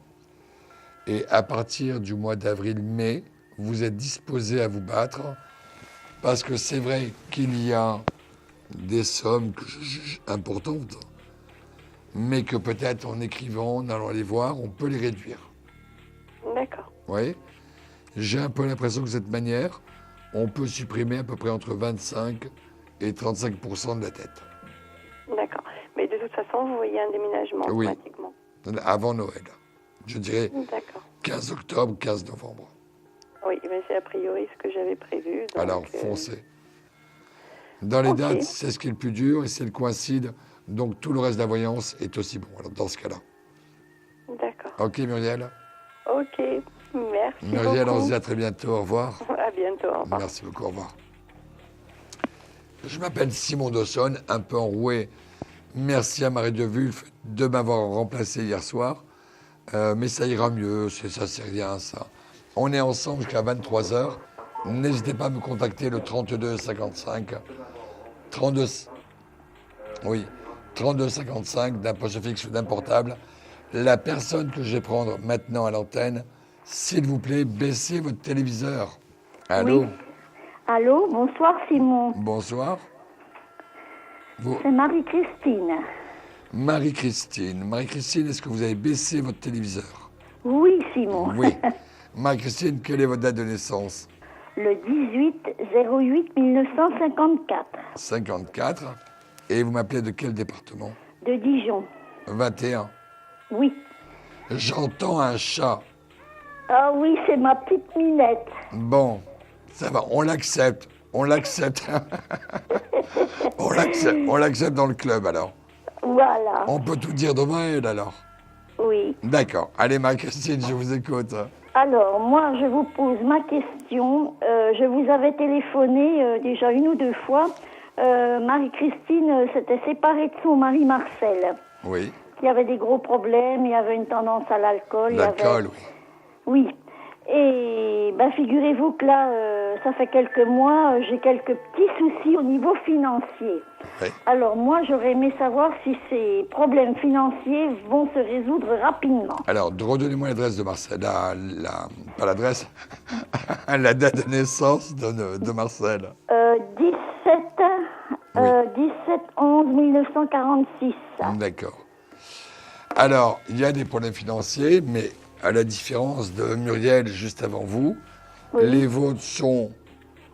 Et à partir du mois d'avril-mai, vous êtes disposé à vous battre parce que c'est vrai qu'il y a des sommes que je juge importantes, mais que peut-être en écrivant, en allant les voir, on peut les réduire. D'accord. Oui. J'ai un peu l'impression que de cette manière, on peut supprimer à peu près entre 25 et 35% de la dette. D'accord. Mais de toute façon, vous voyez un déménagement Oui. automatiquement. Avant Noël. Je dirais D'accord. 15 octobre, 15 novembre. Oui, mais c'est a priori ce que j'avais prévu. Donc, Alors, foncez. Dans les dates, c'est ce qui est le plus dur et c'est le coïncide. Donc, tout le reste de la voyance est aussi bon. Alors, dans ce cas-là. D'accord. OK, Muriel? OK. Merci Muriel, beaucoup. on se dit à très bientôt. Au revoir. À bientôt. Au revoir. Merci beaucoup. Au revoir. Je m'appelle Simon Dawson, un peu enroué. Merci à Marie de Wulf de m'avoir remplacé hier soir. Mais ça ira mieux, ça c'est rien ça. On est ensemble jusqu'à 23h. N'hésitez pas à me contacter le 32 55 32 55 d'un poste fixe ou d'un portable. La personne que je vais prendre maintenant à l'antenne, s'il vous plaît, baissez votre téléviseur. Allô? Oui. Allô, bonsoir Simon. Bonsoir. C'est Marie-Christine. Marie-Christine, est-ce que vous avez baissé votre téléviseur? Oui, Simon. Oui. Marie-Christine, quelle est votre date de naissance? Le 18-08-1954. 54. Et vous m'appelez de quel département? De Dijon. 21. Oui. J'entends un chat. Ah oui, c'est ma petite Minette. Bon, ça va, on l'accepte. On l'accepte. On l'accepte dans le club alors. Voilà. On peut tout dire devant elle alors. Oui. D'accord. Allez, Marie-Christine, je vous écoute. Alors, moi, je vous pose ma question. Je vous avais téléphoné déjà 1 ou 2 fois. Marie-Christine s'était séparée de son mari Marcel. Oui. Il y avait des gros problèmes, il y avait une tendance à l'alcool. L'alcool, oui. Oui. Et figurez-vous que là, ça fait quelques mois, j'ai quelques petits soucis au niveau financier. Oui. Alors moi, j'aurais aimé savoir si ces problèmes financiers vont se résoudre rapidement. Alors, redonnez-moi l'adresse de Marcel. Pas l'adresse, la date de naissance de Marcel. 17/11/1946. D'accord. Alors, il y a des problèmes financiers, mais à la différence de Muriel juste avant vous, les vôtres sont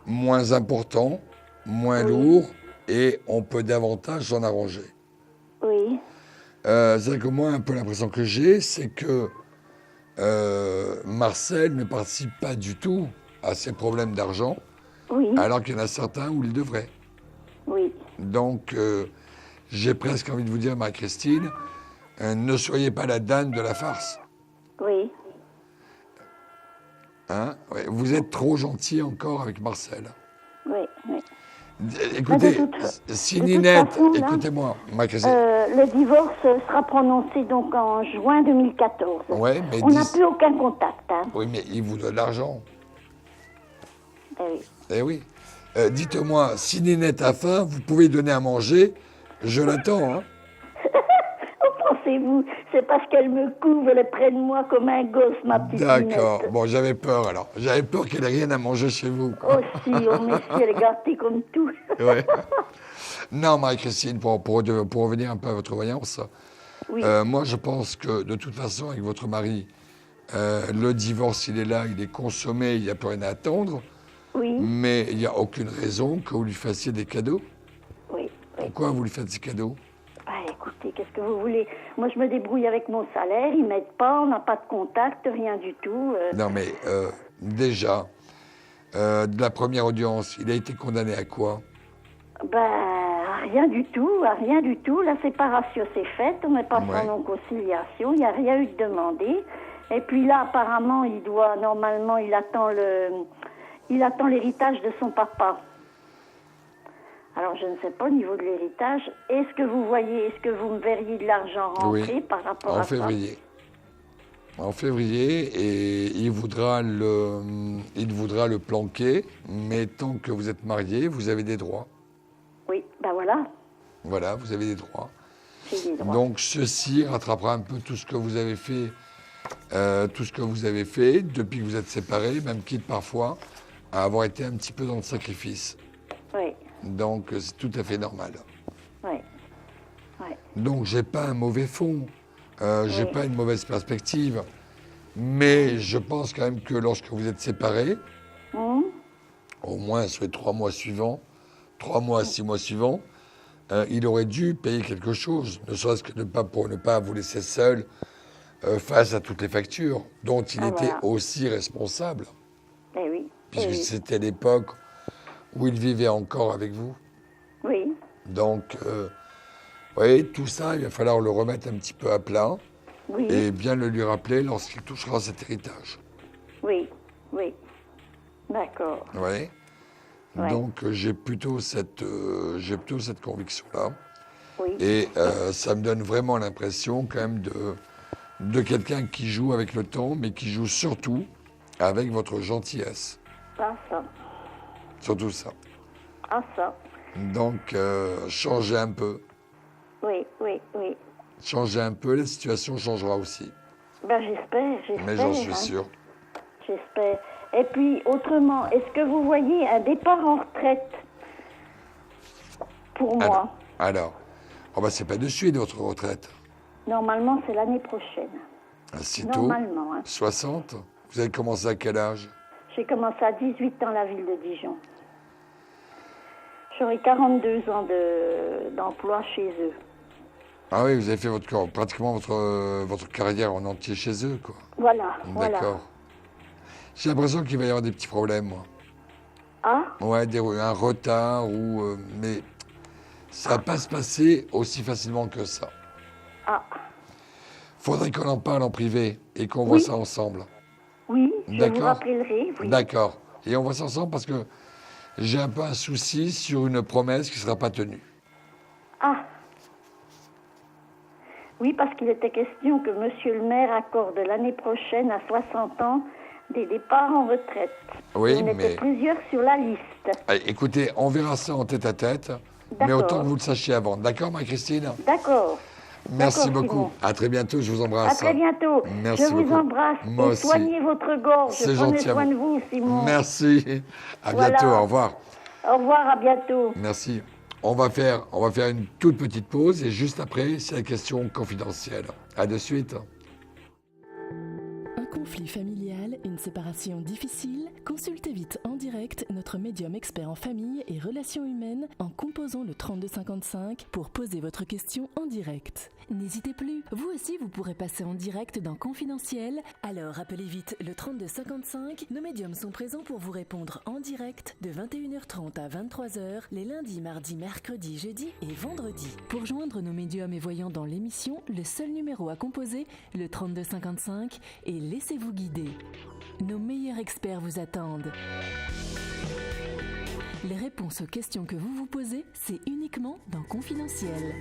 moins importants, moins lourds, et on peut davantage s'en arranger. Oui. C'est-à-dire que moi, un peu l'impression que j'ai, c'est que Marcel ne participe pas du tout à ces problèmes d'argent, alors qu'il y en a certains où il devrait. Oui. Donc, j'ai presque envie de vous dire, Marie-Christine, ne soyez pas la dame de la farce. Oui. Hein? Ouais, vous êtes trop gentil encore avec Marcel. Oui, oui. Écoutez, si Ninette, écoutez-moi, Marie-Christine. Le divorce sera prononcé donc en juin 2014. Ouais, mais on n'a plus aucun contact. Hein. Oui, mais il vous donne l'argent. Eh oui. Eh oui. Dites-moi, si Ninette a faim, vous pouvez donner à manger, je l'attends. Hein. Pensez-vous, c'est parce qu'elle me couvre, elle est près de moi comme un gosse, ma petite D'accord. Ninette. Bon, j'avais peur alors. J'avais peur qu'elle ait rien à manger chez vous. Aussi, oh mais si, elle est gâtée comme tout. Ouais. Non, Marie-Christine, pour revenir un peu à votre voyance, moi je pense que de toute façon, avec votre mari, le divorce, il est là, il est consommé, il n'y a plus rien à attendre. Oui. Mais il n'y a aucune raison que vous lui fassiez des cadeaux. Oui. Pourquoi vous lui faites des cadeaux? Écoutez, qu'est-ce que vous voulez? Moi, je me débrouille avec mon salaire, ils ne m'aident pas, on n'a pas de contact, rien du tout. Non, mais déjà, de la première audience, il a été condamné à quoi? Rien du tout, à rien du tout. La séparation s'est faite, on est passé en conciliation, il n'y a rien eu de demandé. Et puis là, apparemment, il attend l'héritage de son papa. Alors, je ne sais pas, au niveau de l'héritage, est-ce que vous me verriez de l'argent rentrer par rapport à février. En février, et il voudra le planquer, mais tant que vous êtes mariés, vous avez des droits. Oui, voilà. Voilà, vous avez des droits. J'ai des droits. Donc, ceci rattrapera un peu tout ce que vous avez fait, depuis que vous êtes séparés, même quitte parfois à avoir été un petit peu dans le sacrifice. Oui. Donc, c'est tout à fait normal. Oui. Donc, j'ai pas un mauvais fond, j'ai pas une mauvaise perspective, mais je pense quand même que lorsque vous êtes séparés, au moins sur les 3 mois suivants, 3 mois à 6 mois suivants, il aurait dû payer quelque chose, ne serait-ce que pour ne pas vous laisser seul face à toutes les factures dont il était aussi responsable. Eh oui. Puisque c'était l'époque où il vivait encore avec vous. Oui. Donc, tout ça, il va falloir le remettre un petit peu à plat et bien le lui rappeler lorsqu'il touchera cet héritage. Oui. D'accord. Oui. Donc, j'ai plutôt cette conviction-là. Oui. Et ça me donne vraiment l'impression quand même de quelqu'un qui joue avec le temps, mais qui joue surtout avec votre gentillesse. Ah, ça. Surtout ça. Ah, ça. Donc, changez un peu. Oui. Changez un peu, la situation changera aussi. J'espère. Mais j'en suis sûr. J'espère. Et puis, autrement, est-ce que vous voyez un départ en retraite pour moi? Alors, c'est pas de suite votre retraite. Normalement, c'est l'année prochaine. Si tôt? Normalement. 60? Vous avez commencé à quel âge? J'ai commencé à 18 ans la ville de Dijon. J'aurai 42 ans d'emploi chez eux. Ah oui, vous avez fait pratiquement votre carrière en entier chez eux, quoi. Voilà. D'accord. J'ai l'impression qu'il va y avoir des petits problèmes, moi. Ah? Ouais, un retard, mais ça va pas se passer aussi facilement que ça. Ah. Faudrait qu'on en parle en privé et qu'on voit ça ensemble. Oui, je vous rappellerai. Oui. D'accord. Et on voit ça ensemble parce que j'ai un peu un souci sur une promesse qui ne sera pas tenue. Ah. Oui, parce qu'il était question que Monsieur le maire accorde l'année prochaine, à 60 ans, des départs en retraite. Oui, on était plusieurs sur la liste. Écoutez, on verra ça en tête-à-tête, mais autant que vous le sachiez avant. D'accord, Marie-Christine? D'accord. Merci beaucoup. Simon. À très bientôt, je vous embrasse. À très bientôt. Merci je vous beaucoup. embrasse. Moi et aussi. soignez votre gorge. C'est Prenez gentil à soin vous. de vous, Simon. Merci. À Voilà. bientôt, au revoir. Au revoir, à bientôt. Merci. On va faire une toute petite pause et juste après, c'est la question confidentielle. À de suite. Un conflit familial, une séparation difficile? Consultez vite en direct notre médium expert en famille et relations humaines en composant le 3255 pour poser votre question en direct. N'hésitez plus, vous aussi vous pourrez passer en direct dans Confidentiel, alors appelez vite le 3255, nos médiums sont présents pour vous répondre en direct de 21h30 à 23h les lundis, mardis, mercredis, jeudis et vendredis. Pour joindre nos médiums et voyants dans l'émission, le seul numéro à composer, le 3255, et laissez-vous guider. Nos meilleurs experts vous attendent. Les réponses aux questions que vous vous posez, c'est uniquement dans Confidentiel.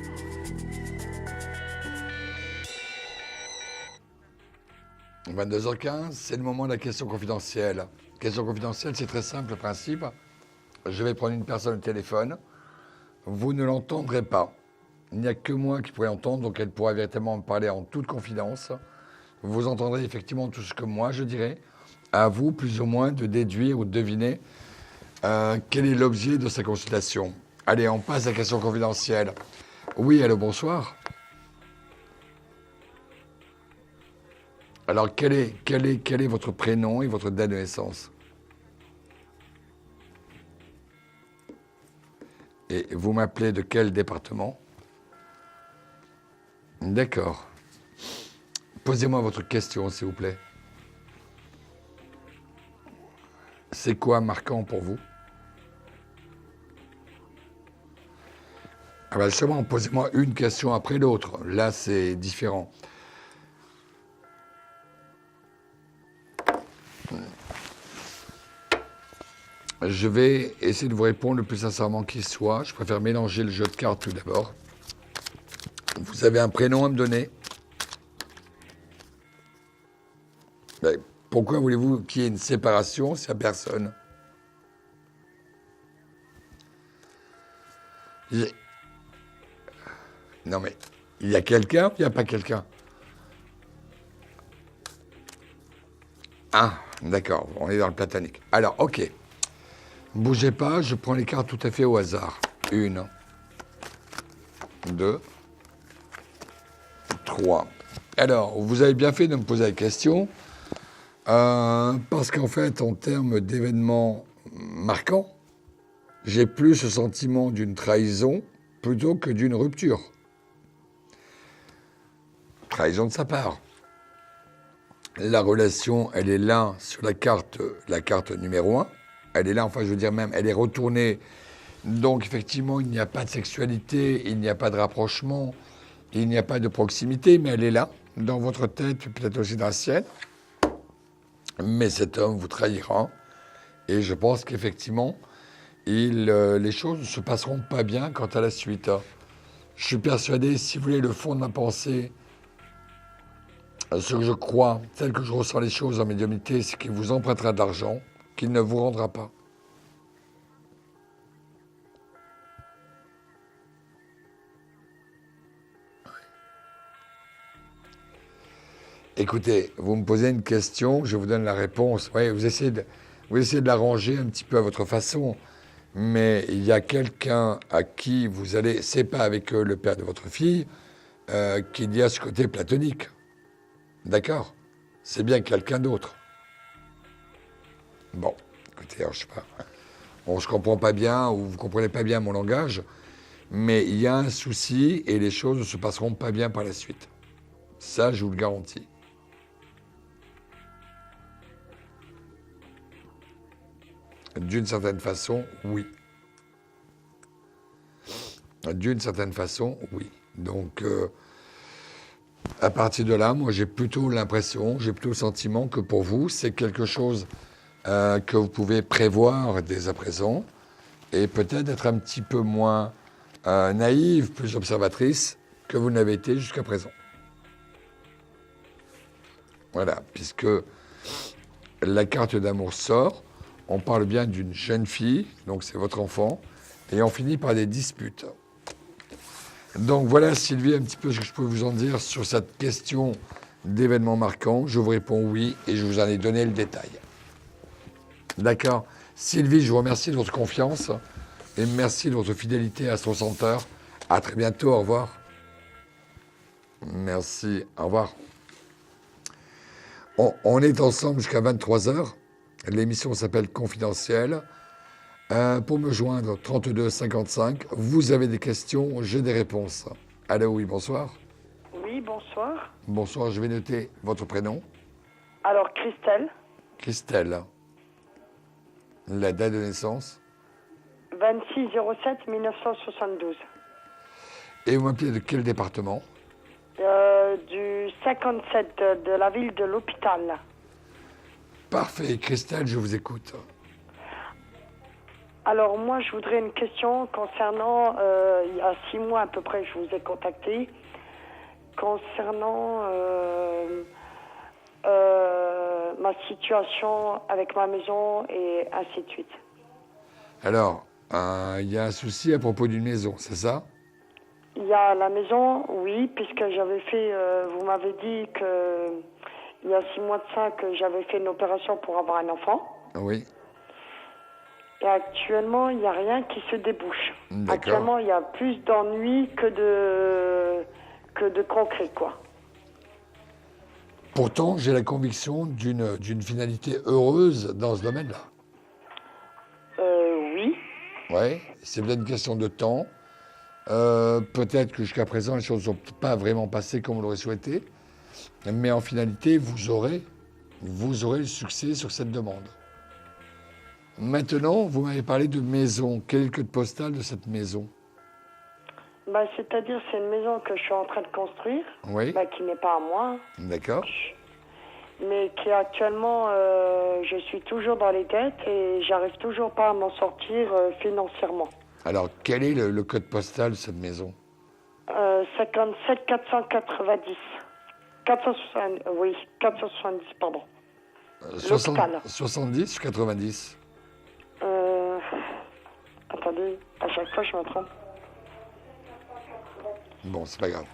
– 22h15, c'est le moment de la question confidentielle. Question confidentielle, c'est très simple le principe. Je vais prendre une personne au téléphone. Vous ne l'entendrez pas. Il n'y a que moi qui pourrai entendre, donc elle pourra véritablement me parler en toute confidence. Vous entendrez effectivement tout ce que moi je dirai. À vous, plus ou moins, de déduire ou de deviner quel est l'objet de sa consultation. Allez, on passe à la question confidentielle. Oui, allô, bonsoir. Alors, quel est votre prénom et votre date de naissance? Et vous m'appelez de quel département? D'accord. Posez-moi votre question, s'il vous plaît. C'est quoi marquant pour vous? Ah ben justement, posez-moi une question après l'autre. Là, c'est différent. Je vais essayer de vous répondre le plus sincèrement qu'il soit. Je préfère mélanger le jeu de cartes tout d'abord. Vous avez un prénom à me donner? Ben, pourquoi voulez-vous qu'il y ait une séparation s'il n'y a personne? Non mais, il y a quelqu'un ou il n'y a pas quelqu'un? Ah, d'accord, on est dans le platonique. Alors, ok. Bougez pas, je prends les cartes tout à fait au hasard. 1, 2, 3. Alors, vous avez bien fait de me poser la question, parce qu'en fait, en termes d'événements marquants, j'ai plus ce sentiment d'une trahison plutôt que d'une rupture. Trahison de sa part. La relation, elle est là sur la carte numéro 1. Elle est là, enfin je veux dire même, elle est retournée. Donc effectivement, il n'y a pas de sexualité, il n'y a pas de rapprochement, il n'y a pas de proximité, mais elle est là, dans votre tête, peut-être aussi dans la sienne. Mais cet homme vous trahira. Et je pense qu'effectivement, les choses ne se passeront pas bien quant à la suite. Je suis persuadé, si vous voulez, le fond de ma pensée, ce que je crois, tel que je ressens les choses en médiumnité, c'est qu'il vous empruntera de l'argent, qu'il ne vous rendra pas. Écoutez, vous me posez une question, je vous donne la réponse. Oui, vous essayez de l'arranger un petit peu à votre façon, mais il y a quelqu'un à qui vous allez, c'est pas avec le père de votre fille, qu'il y a ce côté platonique. D'accord? C'est bien quelqu'un d'autre. Bon, écoutez, alors, je sais pas. Bon, je comprends pas bien, ou vous comprenez pas bien mon langage, mais il y a un souci et les choses ne se passeront pas bien par la suite. Ça, je vous le garantis. D'une certaine façon, oui. D'une certaine façon, oui. Donc, à partir de là, moi, j'ai plutôt l'impression, j'ai plutôt le sentiment que pour vous, c'est quelque chose que vous pouvez prévoir dès à présent et peut-être être un petit peu moins naïve, plus observatrice que vous n'avez été jusqu'à présent. Voilà, puisque la carte d'amour sort, on parle bien d'une jeune fille, donc c'est votre enfant, et on finit par des disputes. Donc voilà, Sylvie, un petit peu ce que je peux vous en dire sur cette question d'événements marquants. Je vous réponds oui, et je vous en ai donné le détail. D'accord. Sylvie, je vous remercie de votre confiance, et merci de votre fidélité à 60 heures. À très bientôt, au revoir. Merci, au revoir. On est ensemble jusqu'à 23h. L'émission s'appelle Confidentiel. Pour me joindre, 32 55. Vous avez des questions, j'ai des réponses. Allô, oui, bonsoir. Oui, bonsoir. Bonsoir, je vais noter votre prénom. Alors, Christelle. Christelle. La date de naissance. 26/07/1972. Et vous m'appelez de quel département? Du 57 de la ville de l'Hôpital. Parfait. Christelle, je vous écoute. Alors, moi, je voudrais une question concernant, il y a 6 mois à peu près, je vous ai contacté, concernant ma situation avec ma maison et ainsi de suite. Alors, il y a un souci à propos d'une maison, c'est ça? Il y a la maison, oui, puisque j'avais fait, vous m'avez dit que il y a 6 mois de ça que j'avais fait une opération pour avoir un enfant. Oui. Et actuellement, il n'y a rien qui se débouche. D'accord. Actuellement, il y a plus d'ennuis que de concret, quoi. Pourtant, j'ai la conviction d'une finalité heureuse dans ce domaine-là. Oui. Oui, c'est peut-être une question de temps. Peut-être que jusqu'à présent, les choses ne sont pas vraiment passées comme on l'aurait souhaité. Mais en finalité, vous aurez le succès sur cette demande. Maintenant, vous m'avez parlé de maison. Quel est le code postal de cette maison? C'est-à-dire, c'est une maison que je suis en train de construire, Oui. Qui n'est pas à moi, D'accord. mais qui actuellement, je suis toujours dans les dettes et j'arrive toujours pas à m'en sortir financièrement. Alors, quel est le code postal de cette maison? 57 490. 470, pardon. 70 ou 90? Attendez, à chaque fois je me trompe. Bon, c'est pas grave.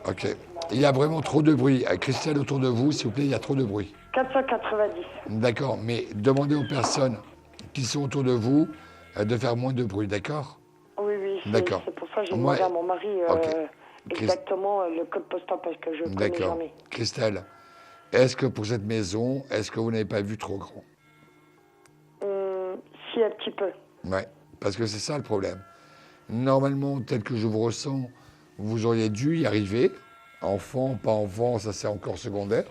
Ok. Il y a vraiment trop de bruit. Christelle, autour de vous, s'il vous plaît, il y a trop de bruit. 490. D'accord, mais demandez aux personnes qui sont autour de vous de faire moins de bruit, d'accord? Oui, d'accord. C'est pour ça que j'ai demandé à mon mari exactement le code postal parce que je ne connais jamais. Christelle, est-ce que pour cette maison, est-ce que vous n'avez pas vu trop grand? Si, un petit peu. Oui, parce que c'est ça le problème. Normalement, tel que je vous ressens, vous auriez dû y arriver. Enfant, pas enfant, ça c'est encore secondaire.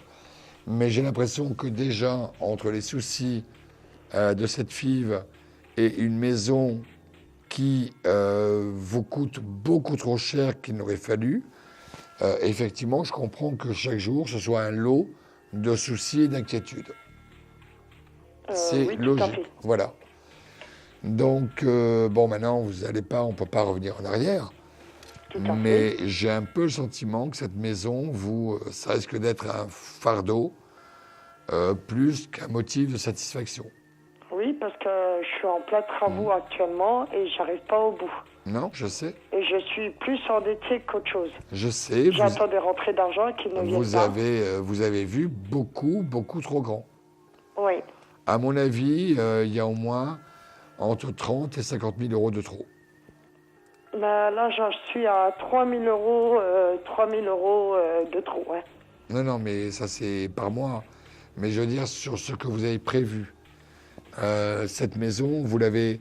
Mais j'ai l'impression que déjà, entre les soucis de cette FIV et une maison qui vous coûte beaucoup trop cher qu'il n'aurait fallu, effectivement, je comprends que chaque jour, ce soit un lot de soucis et d'inquiétudes. C'est oui, logique. tout à fait. Voilà. Donc, maintenant, on ne peut pas revenir en arrière. Mais j'ai un peu le sentiment que cette maison, ça risque d'être un fardeau plus qu'un motif de satisfaction. Oui, parce que je suis en plein travaux actuellement et j'arrive pas au bout. Non, je sais. Et je suis plus endettée qu'autre chose. Je sais. J'attends des rentrées d'argent qui ne viennent pas. Vous avez vu beaucoup trop grand. Oui. À mon avis, il y a au moins entre 30 et 50 000 euros de trop. Là, j'en suis à 3 000 euros de trop. Ouais. Non, mais ça, c'est par mois. Mais je veux dire, sur ce que vous avez prévu, cette maison, vous l'avez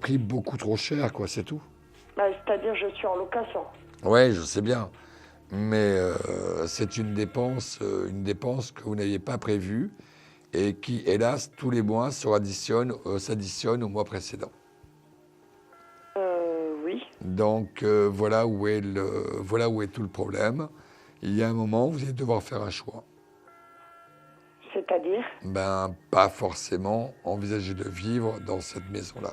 pris beaucoup trop cher, quoi, c'est tout. C'est-à-dire, je suis en location. Oui, je sais bien. Mais c'est une dépense que vous n'aviez pas prévue et qui, hélas, tous les mois s'additionne au mois précédent. Oui. Donc, voilà où est tout le problème. Il y a un moment où vous allez devoir faire un choix. C'est-à-dire? Pas forcément envisager de vivre dans cette maison-là.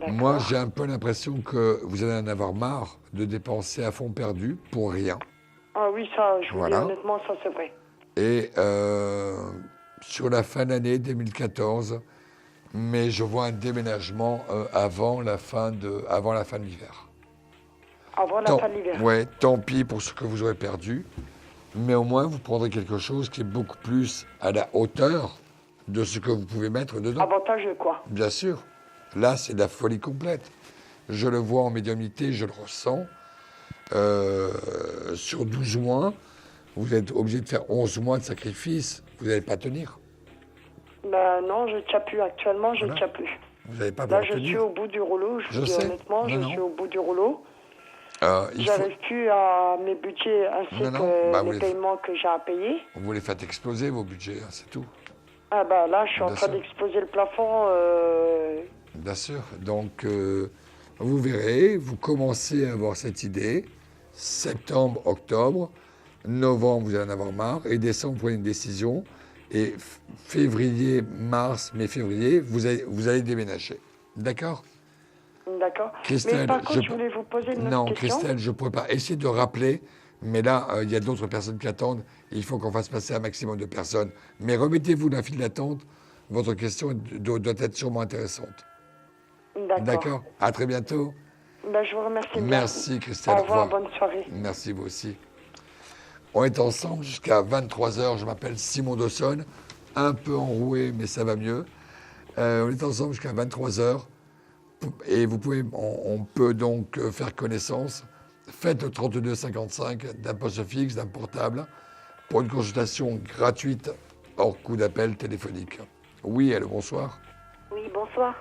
Moi, j'ai un peu l'impression que vous allez en avoir marre de dépenser à fond perdu pour rien. Ah oui, ça, je vous dis honnêtement, ça c'est vrai. Et sur la fin d'année 2014, mais je vois un déménagement avant la fin de l'hiver. Avant la fin de l'hiver. Oui, tant pis pour ce que vous aurez perdu, mais au moins vous prendrez quelque chose qui est beaucoup plus à la hauteur de ce que vous pouvez mettre dedans. Avantageux, quoi. Bien sûr. Là, c'est de la folie complète. Je le vois en médiumnité, je le ressens. Sur 12 mois, vous êtes obligé de faire 11 mois de sacrifice. Vous n'allez pas tenir. Ben non, je ne tiens plus. Actuellement, je ne tiens plus. Vous n'allez pas Là, pouvoir tenir. suis au bout du rouleau. Je vous dis sais. honnêtement, je suis au bout du rouleau. J'arrive plus à mes budgets ainsi que les paiements que j'ai à payer. Vous les faites exploser, vos budgets, hein, c'est tout. Ah ben là, je suis en train d'exploser le plafond. Bien sûr. Donc, vous verrez, vous commencez à avoir cette idée. Septembre, octobre, novembre, vous allez en avoir marre. Et décembre, vous prenez une décision. Et février, mars, mai-février, vous allez déménager. D'accord? D'accord. Christelle, mais par contre, je voulais vous poser une autre question. Non, Christelle, je ne pourrais pas. Essayez de rappeler. Mais là, il y a d'autres personnes qui attendent. Il faut qu'on fasse passer un maximum de personnes. Mais remettez-vous dans la file d'attente. Votre question doit être sûrement intéressante. D'accord. À très bientôt. Ben, je vous remercie bien. Merci, Christelle. Au revoir, bonne soirée. Merci, vous aussi. On est ensemble jusqu'à 23h. Je m'appelle Simon Dawson. Un peu enroué, mais ça va mieux. On est ensemble jusqu'à 23h. Et on peut donc faire connaissance. Faites le 3255 d'un poste fixe, d'un portable, pour une consultation gratuite hors coût d'appel téléphonique. Oui, allô, bonsoir. Oui, bonsoir.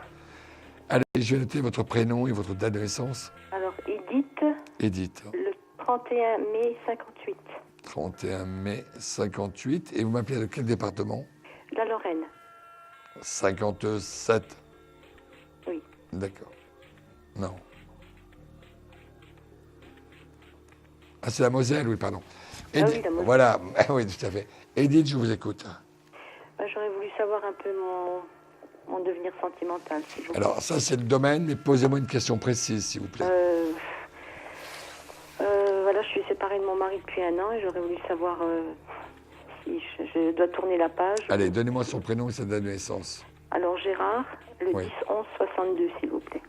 Allez, je vais noter votre prénom et votre date de naissance. Alors, Edith. Edith. Le 31 mai 58. 31 mai 58. Et vous m'appelez de quel département? La Lorraine. 57. Oui. D'accord. Non. Ah, c'est la Moselle, oui, pardon. Edith, oui, la Moselle. Voilà, oui, tout à fait. Edith, je vous écoute. J'aurais voulu savoir un peu mon devenir sentimental, s'il vous plaît. Alors, ça, c'est le domaine, mais posez-moi une question précise, s'il vous plaît. Voilà, je suis séparée de mon mari depuis 1 an et j'aurais voulu savoir si je dois tourner la page. Allez, donnez-moi son prénom et sa date de naissance. Alors, Gérard, le 10-11-62, s'il vous plaît.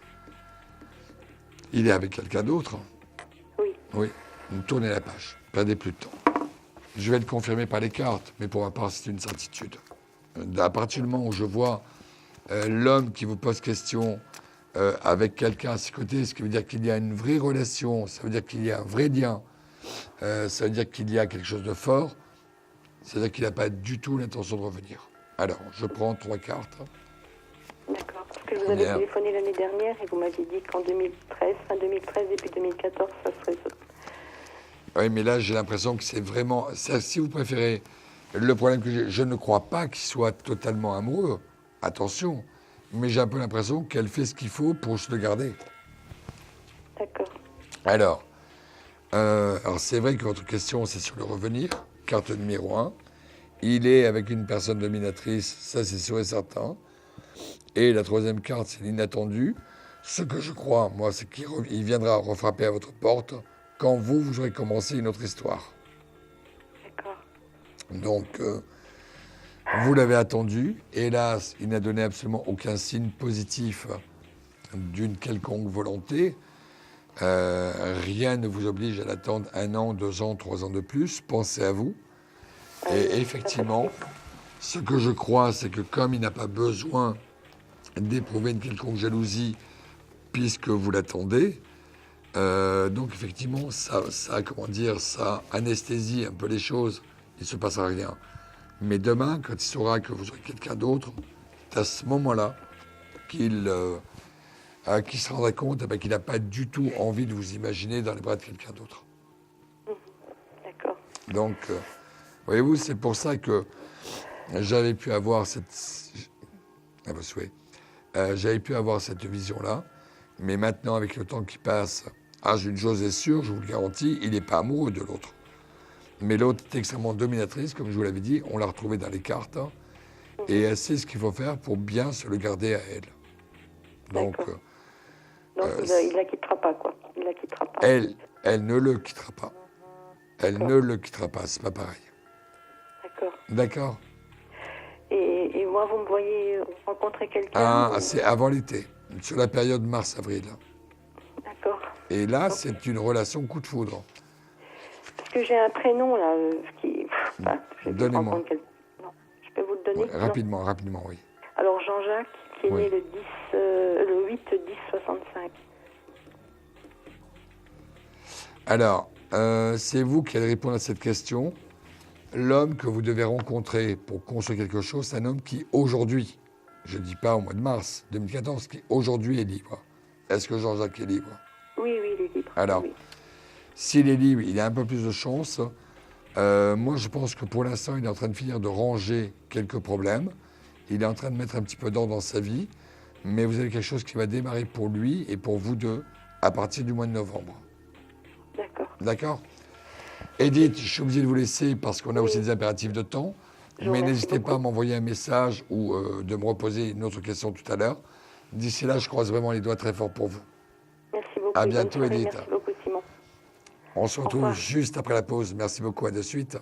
Il est avec quelqu'un d'autre? Oui. Oui. Tournez la page. Perdez plus de temps. Je vais le confirmer par les cartes, mais pour ma part, c'est une certitude. À partir du moment où je vois l'homme qui vous pose question avec quelqu'un à ses côtés, ce qui veut dire qu'il y a une vraie relation, ça veut dire qu'il y a un vrai lien, ça veut dire qu'il y a quelque chose de fort, c'est-à-dire qu'il n'a pas du tout l'intention de revenir. Alors, je prends 3 cartes. D'accord, parce que vous avez téléphoné l'année dernière et vous m'aviez dit qu'en 2013, fin 2013, début 2014, ça serait ça. Oui, mais là, j'ai l'impression que c'est vraiment... Si vous préférez, le problème que j'ai, je ne crois pas qu'il soit totalement amoureux. Attention. Mais j'ai un peu l'impression qu'elle fait ce qu'il faut pour se le garder. D'accord. Alors c'est vrai que votre question, c'est sur le revenir. Carte numéro 1. Il est avec une personne dominatrice, ça c'est sûr et certain. Et la 3e carte, c'est l'inattendu. Ce que je crois, moi, c'est qu'il viendra refrapper à votre porte quand vous aurez commencé une autre histoire. D'accord. Donc, vous l'avez attendu. Hélas, il n'a donné absolument aucun signe positif d'une quelconque volonté. Rien ne vous oblige à l'attendre 1 an, 2 ans, 3 ans de plus. Pensez à vous. Et effectivement, ce que je crois, c'est que comme il n'a pas besoin d'éprouver une quelconque jalousie, puisque vous l'attendez, donc effectivement, ça anesthésie un peu les choses, il ne se passera rien. Mais demain, quand il saura que vous aurez quelqu'un d'autre, c'est à ce moment-là qu'il se rendra compte qu'il n'a pas du tout envie de vous imaginer dans les bras de quelqu'un d'autre. D'accord. Donc, voyez-vous, c'est pour ça que j'avais pu avoir j'avais pu avoir cette vision-là, mais maintenant, avec le temps qui passe, une chose est sûre, je vous le garantis, il n'est pas amoureux de l'autre. Mais l'autre est extrêmement dominatrice, comme je vous l'avais dit, on l'a retrouvée dans les cartes, et elle sait ce qu'il faut faire pour bien se le garder à elle. Donc, Donc il la quittera pas, quoi. Il la quittera pas. Elle ne le quittera pas. Elle ne le quittera pas, c'est pas pareil. D'accord. D'accord. Et moi, vous me voyez rencontrer quelqu'un C'est avant l'été, sur la période mars-avril. D'accord. Et là, c'est une relation coup de foudre. Parce que j'ai un prénom, là, qui... Donnez-moi. Non, je peux vous le donner? Ouais, rapidement, oui. Alors, Jean-Jacques, qui est né le 8-10-65. Alors, c'est vous qui allez répondre à cette question. L'homme que vous devez rencontrer pour construire quelque chose, c'est un homme qui, aujourd'hui, je ne dis pas au mois de mars 2014, qui aujourd'hui est libre. Est-ce que Jean-Jacques est libre? Oui, il est libre. Alors, s'il est libre, il a un peu plus de chance. Moi, je pense que pour l'instant, il est en train de finir de ranger quelques problèmes. Il est en train de mettre un petit peu d'ordre dans sa vie. Mais vous avez quelque chose qui va démarrer pour lui et pour vous deux à partir du mois de novembre. D'accord. D'accord? Edith, je suis obligé de vous laisser parce qu'on a aussi des impératifs de temps. Mais n'hésitez pas à m'envoyer un message ou de me reposer une autre question tout à l'heure. D'ici là, je croise vraiment les doigts très fort pour vous. Merci beaucoup. À bientôt, Edith. Merci beaucoup, Simon. On se retrouve juste après la pause. Merci beaucoup, à de suite.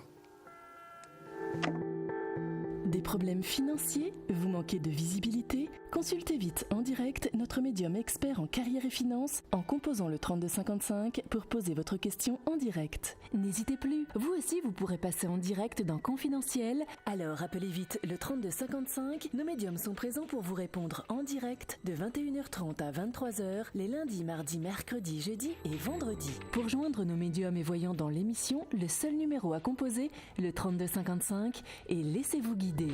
Des problèmes financiers? Vous manquez de visibilité? Consultez vite en direct notre médium expert en carrière et finance en composant le 3255 pour poser votre question en direct. N'hésitez plus, vous aussi vous pourrez passer en direct dans Confidentiel. Alors appelez vite le 3255. Nos médiums sont présents pour vous répondre en direct de 21h30 à 23h les lundis, mardis, mercredis, jeudis et vendredis. Pour joindre nos médiums et voyants dans l'émission, le seul numéro à composer, le 3255, et laissez-vous guider.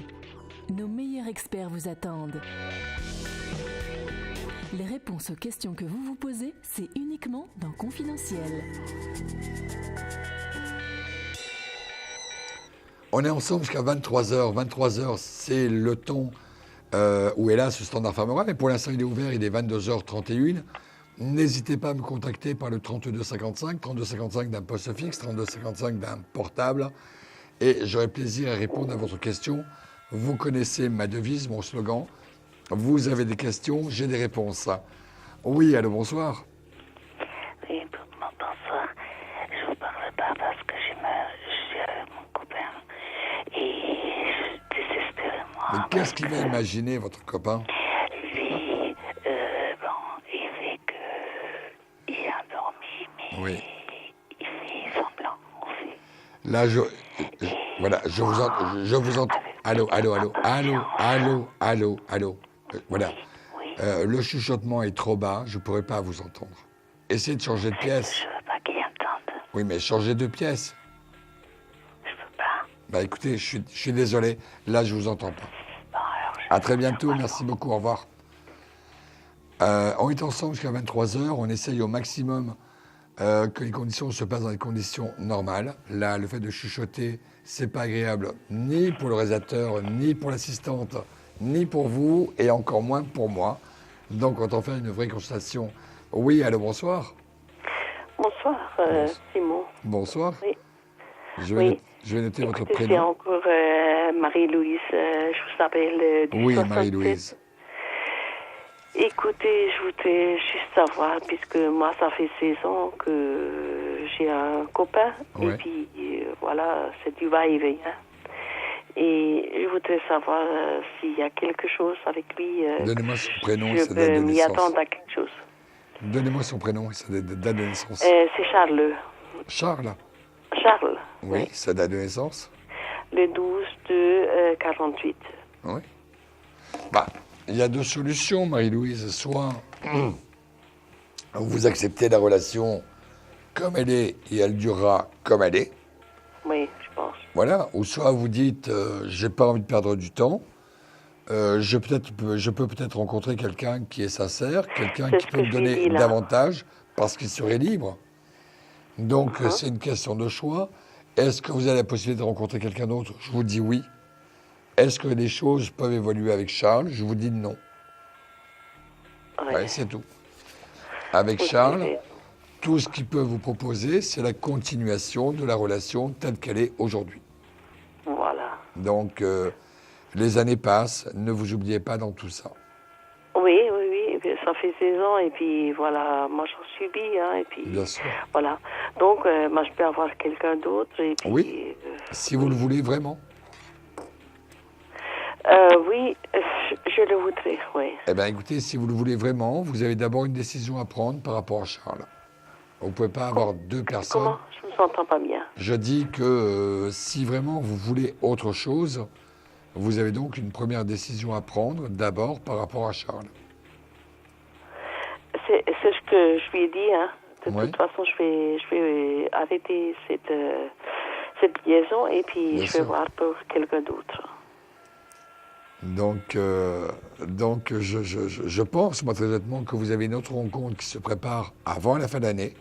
Nos meilleurs experts vous attendent. Les réponses aux questions que vous vous posez, c'est uniquement dans Confidentiel. On est ensemble jusqu'à 23h. 23h, c'est le temps où est là ce standard Pharma. Mais pour l'instant, il est ouvert, il est 22h31. N'hésitez pas à me contacter par le 3255, 3255 d'un poste fixe, 3255 d'un portable. Et j'aurai plaisir à répondre à votre question. Vous connaissez ma devise, mon slogan. Vous avez des questions, j'ai des réponses. Oui, allô, bonsoir. Oui, bonsoir. Je vous parle pas parce que j'ai mon copain et je suis désespérée, moi. Mais qu'est-ce qu'il va imaginer, votre copain? Lui, il fait qu'il est endormi, mais il fait semblant aussi. Là, je vous entends. Allô. Voilà. Le chuchotement est trop bas, je ne pourrais pas vous entendre. Essayez de changer de pièce. Je veux pas qu'il entende. Oui, mais changez de pièce. Je peux pas. Bah écoutez, je suis désolé, là je vous entends pas. Bon, alors, à très bientôt, merci beaucoup, au revoir. On est ensemble jusqu'à 23h, on essaye au maximum que les conditions se passent dans des conditions normales. Là, le fait de chuchoter, c'est pas agréable ni pour le réalisateur, ni pour l'assistante, ni pour vous, et encore moins pour moi. Donc, on va faire une vraie consultation. Oui, allô, bonsoir. Bonsoir, Simon. Bonsoir. Oui. Je vais noter votre prénom. C'est encore Marie-Louise. Je vous appelle du Oui, 67. Marie-Louise. Écoutez, je voudrais juste savoir, puisque moi, ça fait 16 ans que j'ai un copain, et puis voilà, c'est du va-et-vient. Et je voudrais savoir s'il y a quelque chose avec lui. Donnez-moi son prénom et je sa date de peux m'y naissance. attendre à quelque chose. Donnez-moi son prénom et sa date de naissance. C'est Charles. Charles. Charles. Oui, sa date de naissance. Le 12/48. Oui. Bah, il y a deux solutions, Marie-Louise. Soit vous acceptez la relation comme elle est et elle durera comme elle est. Oui, je pense. Voilà. Ou soit vous dites, j'ai pas envie de perdre du temps. Je peux peut-être rencontrer quelqu'un qui est sincère, quelqu'un qui peut me donner davantage parce qu'il serait libre. Donc, c'est une question de choix. Est-ce que vous avez la possibilité de rencontrer quelqu'un d'autre? Je vous dis oui. Est-ce que les choses peuvent évoluer avec Charles? Je vous dis non. Ouais, c'est tout. Avec Charles, tout ce qu'il peut vous proposer, c'est la continuation de la relation telle qu'elle est aujourd'hui. Voilà. Donc, les années passent, ne vous oubliez pas dans tout ça. Oui, ça fait 16 ans, et puis voilà, moi j'en subis, hein, et puis Bien sûr. voilà. Donc, moi je peux avoir quelqu'un d'autre, et puis... Oui, si vous le voulez vraiment. Oui, je le voudrais, oui. Eh bien, écoutez, si vous le voulez vraiment, vous avez d'abord une décision à prendre par rapport à Charles. Vous ne pouvez pas avoir deux personnes. Comment? Je ne vous entends pas bien. Je dis que si vraiment vous voulez autre chose, vous avez donc une première décision à prendre, d'abord par rapport à Charles. C'est ce que je lui ai dit, hein. De Oui. toute façon, je vais arrêter cette liaison, et puis Bien je vais sûr. voir pour quelqu'un d'autre. Donc je pense, moi très honnêtement, que vous avez une autre rencontre qui se prépare avant la fin d'année.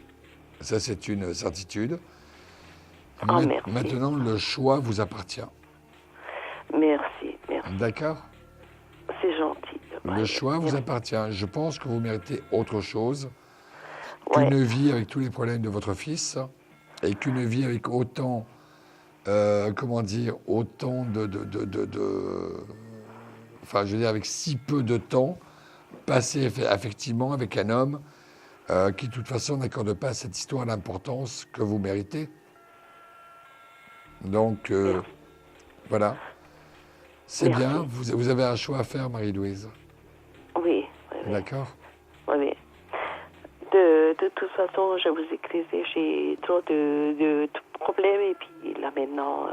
Ça, c'est une certitude. Merci. Maintenant, le choix vous appartient. Merci. D'accord? C'est gentil. Le choix vous appartient. Je pense que vous méritez autre chose qu'une vie avec tous les problèmes de votre fils et qu'une vie avec autant, autant enfin, je veux dire, avec si peu de temps passé effectivement avec un homme qui, de toute façon, n'accorde pas à cette histoire l'importance que vous méritez. Donc, voilà. C'est bien, vous avez un choix à faire, Marie-Louise. Oui. D'accord? Oui. De toute façon, je vous écrivais, j'ai trop de problèmes, et puis là maintenant,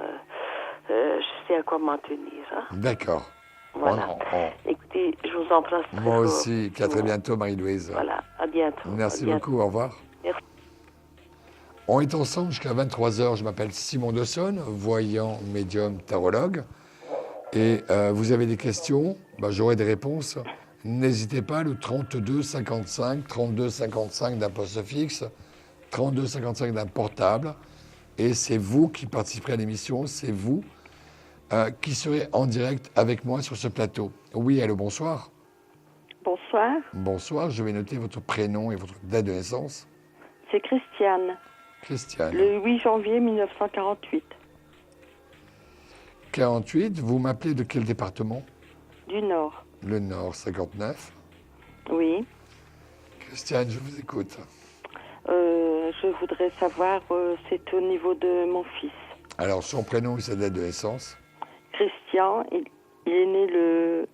je sais à quoi m'en tenir. Hein. D'accord. Voilà. Écoutez, je vous embrasse très Moi fort. aussi, puis à très bientôt, Marie-Louise. Voilà, à bientôt. Merci beaucoup, au revoir. Merci. On est ensemble jusqu'à 23h. Je m'appelle Simon Dessonne, voyant, médium, tarologue. Et vous avez des questions, j'aurai des réponses. N'hésitez pas, le 32 55 d'un poste fixe, 32 55 d'un portable. Et c'est vous qui participerez à l'émission, c'est vous qui serez en direct avec moi sur ce plateau. Oui, allô, bonsoir. Bonsoir, Bonsoir, je vais noter votre prénom et votre date de naissance. c'est Christiane. Christiane. Le 8 janvier 1948, 48, vous m'appelez de quel département? du Nord. Le Nord, 59. Oui. Christiane, je vous écoute. Je voudrais savoir, c'est au niveau de mon fils. Alors, son prénom et sa date de naissance? Christian, il est né le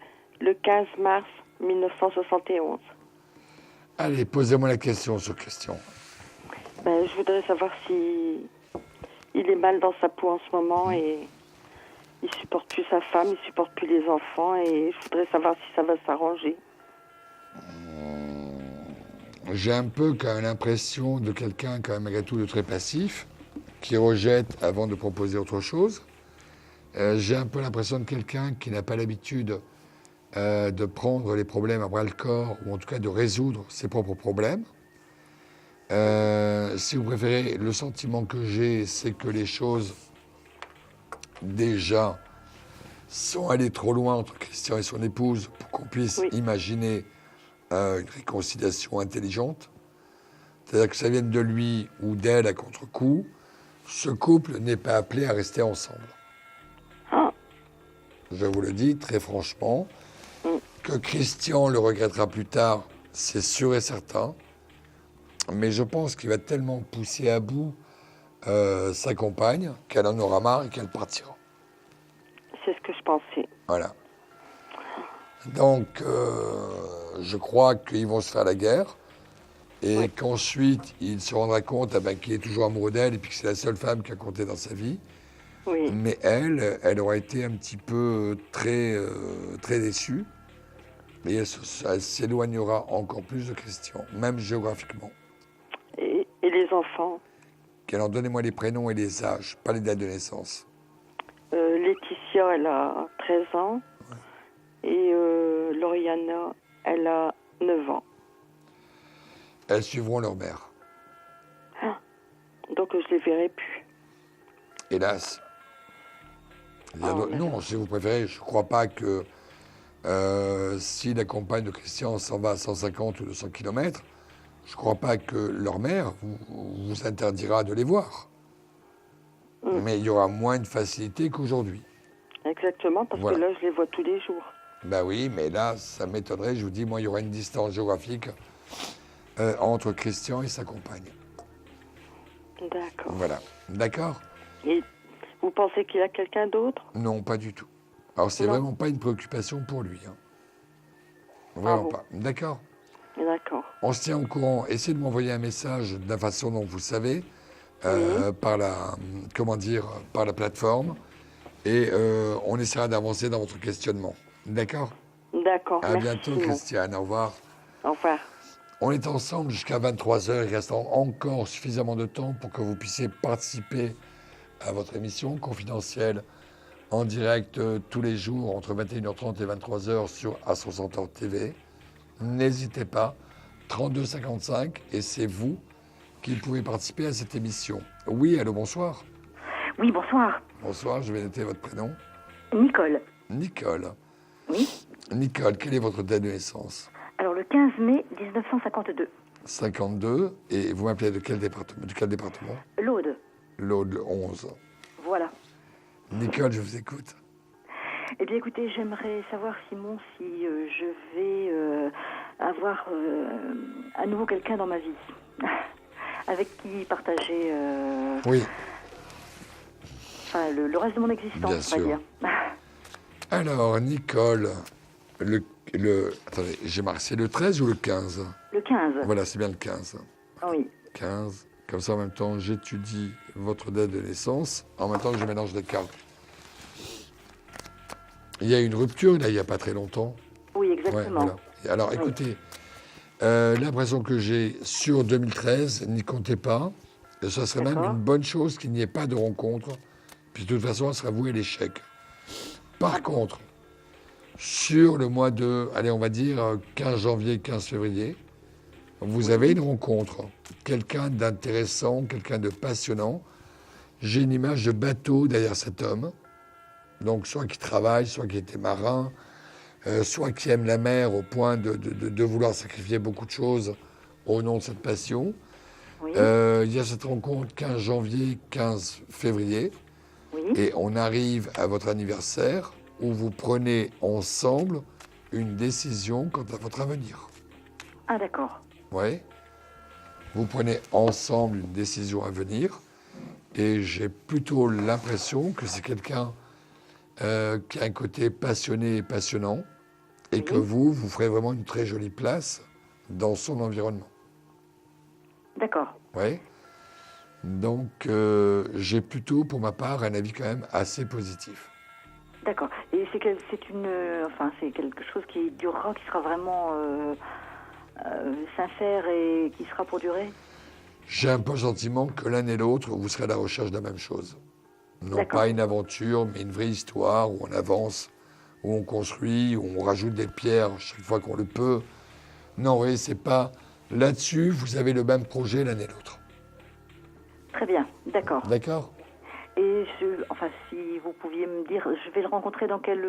15 mars 1971. Allez, posez-moi la question sur Christian. Je voudrais savoir si il est mal dans sa peau en ce moment et il supporte plus sa femme, il supporte plus les enfants, et je voudrais savoir si ça va s'arranger. J'ai un peu quand même l'impression de quelqu'un, quand même, malgré tout, de très passif, qui rejette avant de proposer autre chose. J'ai un peu l'impression de quelqu'un qui n'a pas l'habitude de prendre les problèmes à bras-le-corps, ou en tout cas de résoudre ses propres problèmes. Si vous préférez, le sentiment que j'ai, c'est que les choses, déjà, sont allées trop loin entre Christian et son épouse pour qu'on puisse imaginer une réconciliation intelligente. C'est-à-dire que ça vienne de lui ou d'elle à contre-coup, ce couple n'est pas appelé à rester ensemble. Je vous le dis très franchement, que Christian le regrettera plus tard, c'est sûr et certain, mais je pense qu'il va tellement pousser à bout sa compagne qu'elle en aura marre et qu'elle partira. C'est ce que je pensais. Voilà. Donc, je crois qu'ils vont se faire la guerre et qu'ensuite, il se rendra compte qu'il est toujours amoureux d'elle et puis que c'est la seule femme qui a compté dans sa vie. Oui. Mais elle aura été un petit peu très déçue. Mais elle s'éloignera encore plus de Christian, même géographiquement. Et les enfants? Alors, donnez-moi les prénoms et les âges, pas les dates de naissance. Laetitia, elle a 13 ans. Et Lauriana, elle a 9 ans. Elles suivront leur mère. Donc je les verrai plus. Hélas. Non, si vous préférez, je ne crois pas que si la compagne de Christian s'en va à 150 ou 200 km, je ne crois pas que leur mère vous interdira de les voir. Mais il y aura moins de facilité qu'aujourd'hui. Exactement, parce que là, je les vois tous les jours. Ben oui, mais là, ça m'étonnerait. Je vous dis, moi, il y aura une distance géographique entre Christian et sa compagne. D'accord. Voilà. D'accord? Et vous pensez qu'il a quelqu'un d'autre? Non, pas du tout. Alors, c'est Non. vraiment pas une préoccupation pour lui. Hein. Vraiment pas. D'accord? D'accord. On se tient au courant. Essayez de m'envoyer un message de la façon dont vous savez, par la plateforme, et on essaiera d'avancer dans votre questionnement. D'accord? D'accord. À Merci, bientôt, Simon. Christiane. Au revoir. Au revoir. On est ensemble jusqu'à 23h. Il reste encore suffisamment de temps pour que vous puissiez participer à votre émission confidentielle en direct tous les jours entre 21h30 et 23h sur A60 TV. N'hésitez pas, 3255, et c'est vous qui pouvez participer à cette émission. Oui, allô, bonsoir. Oui, bonsoir. Bonsoir, je vais noter votre prénom. Nicole. Nicole. Oui. Nicole, quelle est votre date de naissance? Alors, le 15 mai 1952. 52, et vous m'appelez de quel département? L'Aude. L'Aude, le 11. Voilà. Nicole, je vous écoute. Eh bien, écoutez, j'aimerais savoir, Simon, si je vais avoir à nouveau quelqu'un dans ma vie, avec qui partager Oui. enfin, le reste de mon existence, Bien on sûr. va dire. Alors, Nicole, attendez, j'ai marqué, c'est le 13 ou le 15? Le 15. Voilà, c'est bien le 15. Oui. 15. Comme ça, en même temps, j'étudie votre date de naissance, en même temps que je mélange les cartes. Il y a une rupture, là, il n'y a pas très longtemps. Oui, exactement. Ouais, voilà. Alors, Oui. écoutez, l'impression que j'ai sur 2013, n'y comptez pas. Et ce serait même une bonne chose qu'il n'y ait pas de rencontre. Puis, de toute façon, ça sera voué à l'échec. Par contre, sur le mois de, allez, on va dire 15 janvier, 15 février, vous avez une rencontre. Quelqu'un d'intéressant, quelqu'un de passionnant. J'ai une image de bateau derrière cet homme. Donc, soit qui travaille, soit qui était marin, soit qui aime la mer au point de vouloir sacrifier beaucoup de choses au nom de cette passion. Oui. Il y a cette rencontre 15 janvier, 15 février. Oui. Et on arrive à votre anniversaire où vous prenez ensemble une décision quant à votre avenir. Ah, d'accord. Oui. Vous prenez ensemble une décision à venir. Et j'ai plutôt l'impression que c'est quelqu'un qui a un côté passionné et passionnant. Et que vous ferez vraiment une très jolie place dans son environnement. D'accord. Oui. Donc, j'ai plutôt, pour ma part, un avis quand même assez positif. D'accord. Et c'est quelque chose qui durera, qui sera vraiment sincère et qui sera pour durer? J'ai un peu le sentiment que l'un et l'autre, vous serez à la recherche de la même chose. Non D'accord. pas une aventure, mais une vraie histoire où on avance, où on construit, où on rajoute des pierres chaque fois qu'on le peut. Non, oui, c'est pas... Là-dessus, vous avez le même projet l'un et l'autre. Très bien, d'accord. D'accord? Et si vous pouviez me dire, je vais le rencontrer dans quel...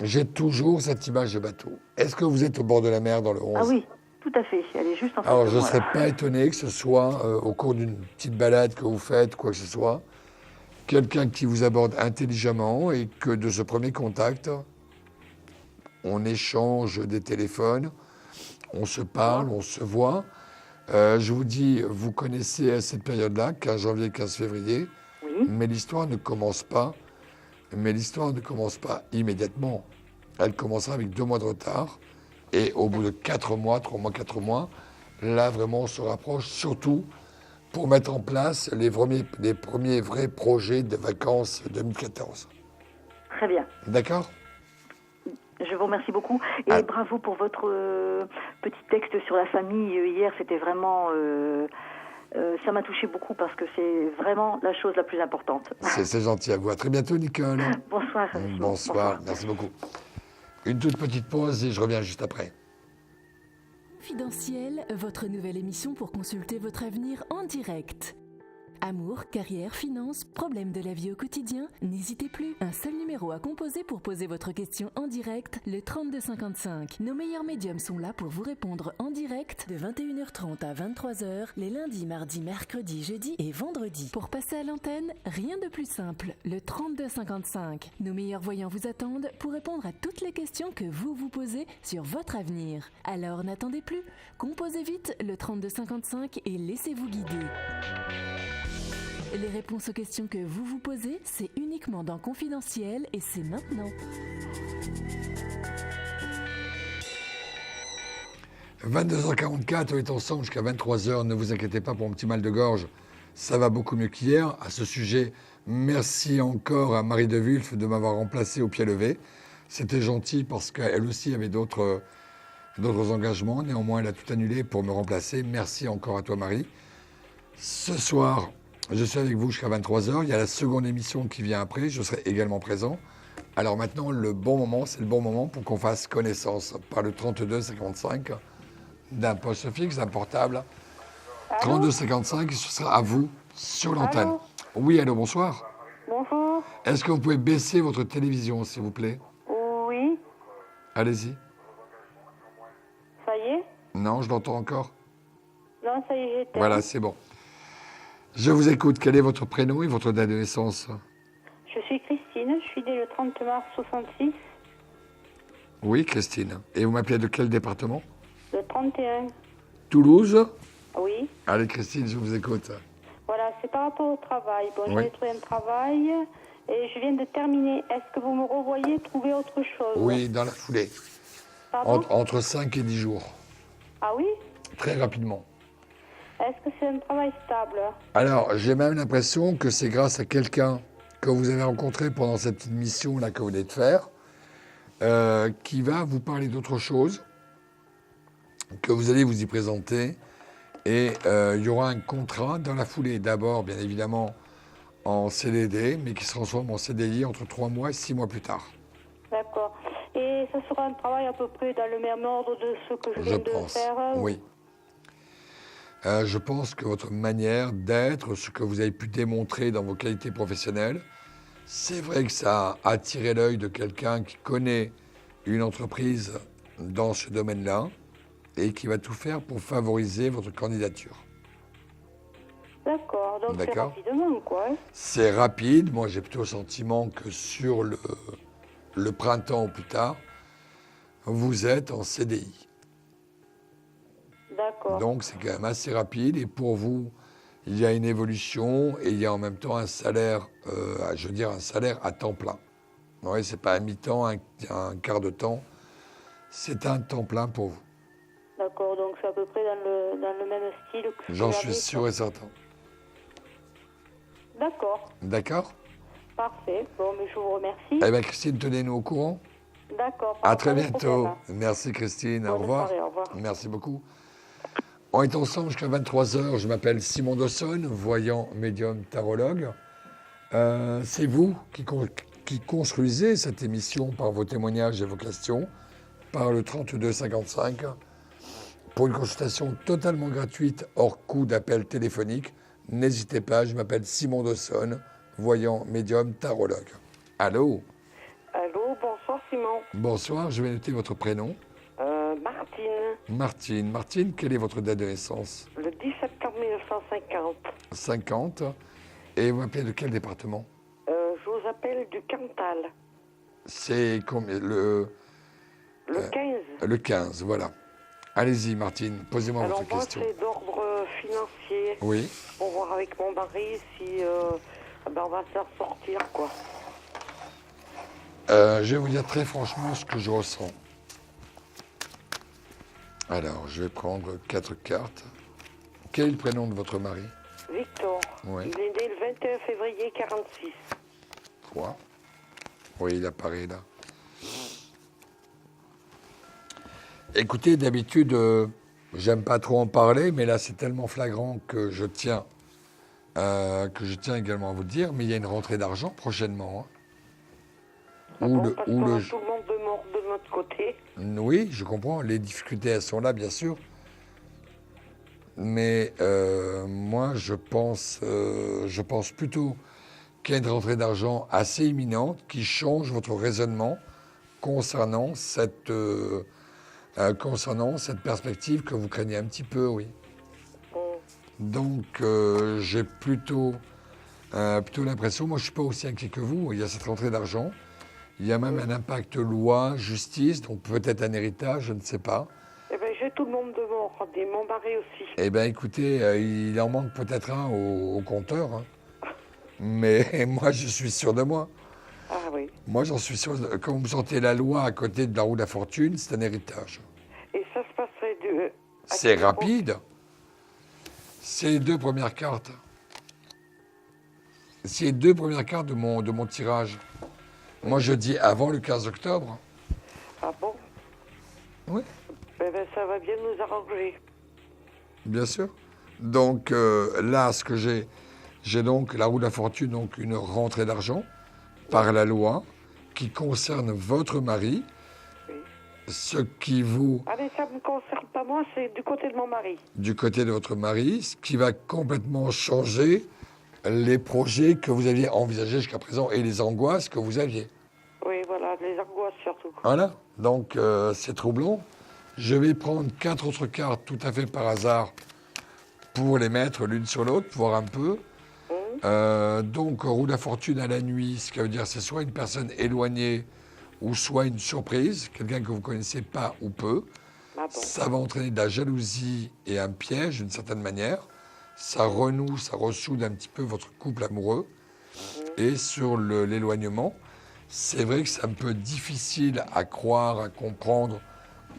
J'ai toujours cette image de bateau. Est-ce que vous êtes au bord de la mer dans le 11? Ah oui, tout à fait. Elle est juste en face Alors, de je ne moi, serais là. pas étonné que ce soit, au cours d'une petite balade que vous faites, quoi que ce soit, quelqu'un qui vous aborde intelligemment et que de ce premier contact, on échange des téléphones, on se parle, on se voit. Je vous dis, vous connaissez à cette période-là, 15 janvier, 15 février, mais l'histoire ne commence pas. Mais l'histoire ne commence pas immédiatement. Elle commencera avec 2 mois de retard. Et au bout de 4 mois, 3 mois, 4 mois, là, vraiment, on se rapproche, surtout pour mettre en place les premiers vrais projets de vacances 2014. Très bien. D'accord? Je vous remercie beaucoup. Et bravo pour votre petit texte sur la famille hier. C'était vraiment... ça m'a touché beaucoup parce que c'est vraiment la chose la plus importante. C'est gentil à vous. À très bientôt, Nicole. Bonsoir. Simon. Bonsoir. Merci beaucoup. Une toute petite pause et je reviens juste après. Confidentiel, votre nouvelle émission pour consulter votre avenir en direct. Amour, carrière, finances, problèmes de la vie au quotidien? N'hésitez plus. Un seul numéro à composer pour poser votre question en direct, le 3255. Nos meilleurs médiums sont là pour vous répondre en direct de 21h30 à 23h, les lundis, mardis, mercredis, jeudis et vendredis. Pour passer à l'antenne, rien de plus simple, le 3255. Nos meilleurs voyants vous attendent pour répondre à toutes les questions que vous vous posez sur votre avenir. Alors n'attendez plus, composez vite le 3255 et laissez-vous guider. Les réponses aux questions que vous vous posez, c'est uniquement dans Confidentiel et c'est maintenant. 22h44, on est ensemble jusqu'à 23h. Ne vous inquiétez pas pour un petit mal de gorge. Ça va beaucoup mieux qu'hier. À ce sujet, merci encore à Marie de Wulf de m'avoir remplacé au pied levé. C'était gentil parce qu'elle aussi avait d'autres engagements. Néanmoins, elle a tout annulé pour me remplacer. Merci encore à toi, Marie. Ce soir, je suis avec vous jusqu'à 23h. Il y a la seconde émission qui vient après. Je serai également présent. Alors maintenant, le bon moment, c'est le bon moment pour qu'on fasse connaissance par le 3255 d'un poste fixe, d'un portable. 3255, ce sera à vous sur l'antenne. Allô? Oui, allô, bonsoir. Bonjour. Est-ce que vous pouvez baisser votre télévision, s'il vous plaît? Oui. Allez-y. Ça y est? Non, je l'entends encore. Non, ça y est, j'étais. Voilà, c'est bon. Je vous écoute. Quel est votre prénom et votre date de naissance? Je suis Christine, je suis née le 30 mars 66, Oui, Christine. Et vous m'appelez de quel département? le 31. Toulouse? Oui. Allez, Christine, je vous écoute. Voilà, c'est par rapport au travail. Bon, Oui. j'ai trouvé un travail et je viens de terminer. Est-ce que vous me revoyez trouver autre chose? Oui, dans la foulée. Pardon? Entre 5 et 10 jours. Ah oui? Très rapidement. Est-ce que c'est un travail stable? Alors, j'ai même l'impression que c'est grâce à quelqu'un que vous avez rencontré pendant cette petite mission-là que vous venez de faire, qui va vous parler d'autre chose, que vous allez vous y présenter, et il y aura un contrat dans la foulée. D'abord, bien évidemment, en CDD, mais qui se transforme en CDI entre 3 mois et 6 mois plus tard. D'accord. Et ça sera un travail à peu près dans le même ordre de ce que je viens de faire? Oui. Je pense que votre manière d'être, ce que vous avez pu démontrer dans vos qualités professionnelles, c'est vrai que ça a attiré l'œil de quelqu'un qui connaît une entreprise dans ce domaine-là et qui va tout faire pour favoriser votre candidature. D'accord, donc c'est D'accord. rapidement, quoi. Hein? C'est rapide. Moi, j'ai plutôt le sentiment que sur le printemps ou plus tard, vous êtes en CDI. D'accord. Donc, c'est quand même assez rapide. Et pour vous, il y a une évolution et il y a en même temps un salaire, je veux dire, un salaire à temps plein. Oui, c'est pas un mi-temps, un quart de temps. C'est un temps plein pour vous. D'accord, donc c'est à peu près dans le même style que ce que J'en j'avais, suis sûr et certain. D'accord, D'accord? parfait. Bon, mais je vous remercie. Eh bien, Christine, tenez-nous au courant. D'accord. À très pas de bientôt. problème. Merci, Christine. Bonne Au revoir. soirée, au revoir. Merci beaucoup. On est ensemble jusqu'à 23h. Je m'appelle Simon Dawson, voyant médium tarologue. C'est vous qui construisez cette émission par vos témoignages et vos questions, par le 3255, pour une consultation totalement gratuite, hors coût d'appel téléphonique. N'hésitez pas, je m'appelle Simon Dawson, voyant médium tarologue. Allô? Allô, bonsoir Simon. Bonsoir, je vais noter votre prénom. Martine. Martine, quelle est votre date de naissance? Le 10 septembre 1950. 50. Et vous m'appelez de quel département? Je vous appelle du Cantal. C'est combien? Le 15. Le 15, voilà. Allez-y, Martine, posez-moi Alors votre moi, question. c'est d'ordre financier. Oui. Pour voir avec mon mari si on va s'en sortir, quoi. Je vais vous dire très franchement ce que je ressens. Alors, je vais prendre 4 cartes. Quel est le prénom de votre mari? Victor. Oui. Il est né le 21 février 46. 3. Oui, il apparaît là. Écoutez, d'habitude, j'aime pas trop en parler, mais là, c'est tellement flagrant que je tiens également à vous le dire, mais il y a une rentrée d'argent prochainement. Hein. Parce qu'on a tout le monde de notre côté. Oui, je comprends. Les difficultés, elles sont là, bien sûr. Mais moi, je pense plutôt qu'il y a une rentrée d'argent assez imminente qui change votre raisonnement concernant cette perspective que vous craignez un petit peu, oui. Donc, j'ai plutôt l'impression, moi je ne suis pas aussi inquiet que vous, il y a cette rentrée d'argent, il y a même un impact loi, justice, donc peut-être un héritage, je ne sais pas. Eh bien, j'ai tout le monde de mort, et mon mari aussi. Eh bien, écoutez, il en manque peut-être un au compteur, hein. Mais moi, je suis sûr de moi. Ah oui. Moi, j'en suis sûr. Quand vous sortez la loi à côté de la roue de la fortune, c'est un héritage. Et ça se passerait de... C'est rapide. C'est les 2 premières cartes. C'est les 2 premières cartes de mon tirage. Moi, je dis avant le 15 octobre. Ah bon? Oui. Eh bien, ça va bien nous arranger. Bien sûr. Donc, là, ce que j'ai donc la roue de la fortune, donc une rentrée d'argent par la loi qui concerne votre mari. Oui. Ce qui vous... Ah mais ça ne me concerne pas moi, c'est du côté de mon mari. Du côté de votre mari, ce qui va complètement changer les projets que vous aviez envisagés jusqu'à présent et les angoisses que vous aviez. Oui, voilà, les angoisses surtout. Voilà, donc c'est troublant. Je vais prendre 4 autres cartes tout à fait par hasard pour les mettre l'une sur l'autre, pour voir un peu. Donc, roue de la fortune à la nuit, ce qui veut dire c'est soit une personne éloignée ou soit une surprise, quelqu'un que vous ne connaissez pas ou peu. Ah bon. Ça va entraîner de la jalousie et un piège d'une certaine manière. Ça renoue, ça ressoude un petit peu votre couple amoureux. Et sur l'éloignement, c'est vrai que c'est un peu difficile à croire, à comprendre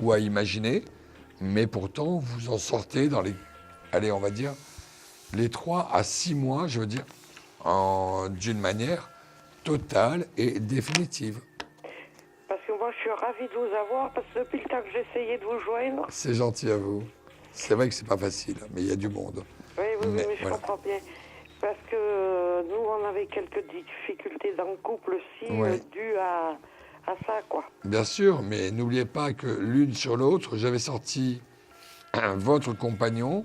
ou à imaginer, mais pourtant vous en sortez dans les, allez, on va dire, les 3 à 6 mois, je veux dire, d'une manière totale et définitive. Parce que moi, je suis ravie de vous avoir, parce que depuis le temps que j'essayais de vous joindre... C'est gentil à vous. C'est vrai que c'est pas facile, mais il y a du monde. Oui, mais je voilà. comprends bien. Parce que nous, on avait quelques difficultés dans le couple aussi, dues à ça, quoi. Bien sûr, mais n'oubliez pas que l'une sur l'autre, j'avais sorti votre compagnon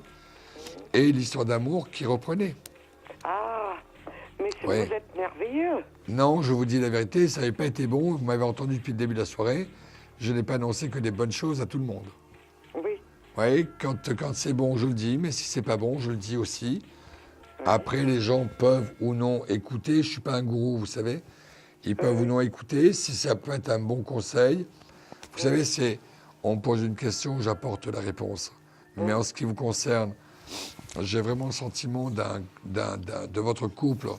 et l'histoire d'amour qui reprenait. Ah, mais vous êtes merveilleux. Non, je vous dis la vérité, ça n'avait pas été bon. Vous m'avez entendu depuis le début de la soirée. Je n'ai pas annoncé que des bonnes choses à tout le monde. Oui. Oui, quand c'est bon, je le dis, mais si c'est pas bon, je le dis aussi. Après, les gens peuvent ou non écouter. Je suis pas un gourou, vous savez. Ils peuvent ou non écouter. Si ça peut être un bon conseil, vous savez, on me pose une question, j'apporte la réponse. Mais en ce qui vous concerne, j'ai vraiment le sentiment de votre couple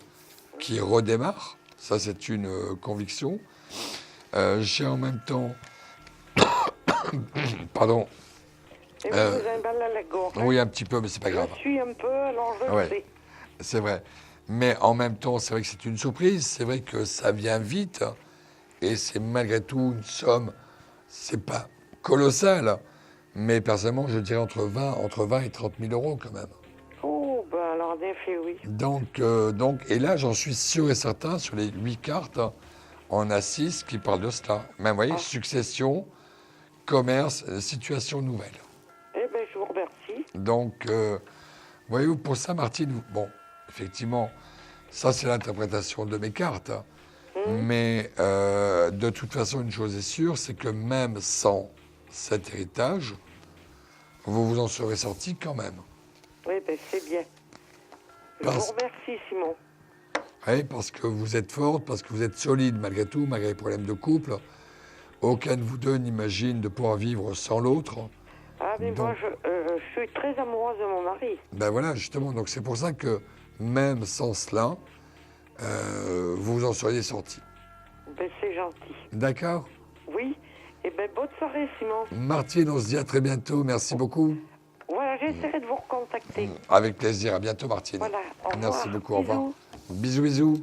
qui redémarre. Ça, c'est une conviction. J'ai en même temps... Pardon. Et vous avez mal à la gorge. Oui, un petit peu, mais c'est pas grave. Je suis un peu, alors je le sais. C'est vrai. Mais en même temps, c'est vrai que c'est une surprise. C'est vrai que ça vient vite. Et c'est malgré tout une somme, c'est pas colossal. Mais personnellement, je dirais entre 20 et 30 000 euros quand même. Oh, ben alors en effet, oui. Donc, et là, j'en suis sûr et certain sur les 8 cartes, on a 6 qui parlent de cela. Même, vous voyez, succession, commerce, situation nouvelle. Eh bien, je vous remercie. Donc, voyez-vous, pour ça, Martine, bon, effectivement, ça, c'est l'interprétation de mes cartes. Mais de toute façon, une chose est sûre, c'est que même sans cet héritage, vous vous en serez sorti quand même. Oui, ben c'est bien. Je vous remercie, Simon. Oui, parce que vous êtes forte, parce que vous êtes solide malgré tout, malgré les problèmes de couple. Aucun de vous deux n'imagine de pouvoir vivre sans l'autre. Ah, mais moi, je suis très amoureuse de mon mari. Ben voilà, justement. Donc c'est pour ça que même sans cela, vous vous en seriez sorti. Ben c'est gentil. D'accord. Oui. Eh bien, bonne soirée, Simon. Martine, on se dit à très bientôt. Merci beaucoup. Voilà, j'essaierai de vous recontacter. Avec plaisir. À bientôt, Martine. Voilà, au revoir. Merci beaucoup. Au revoir. Bisous, bisous.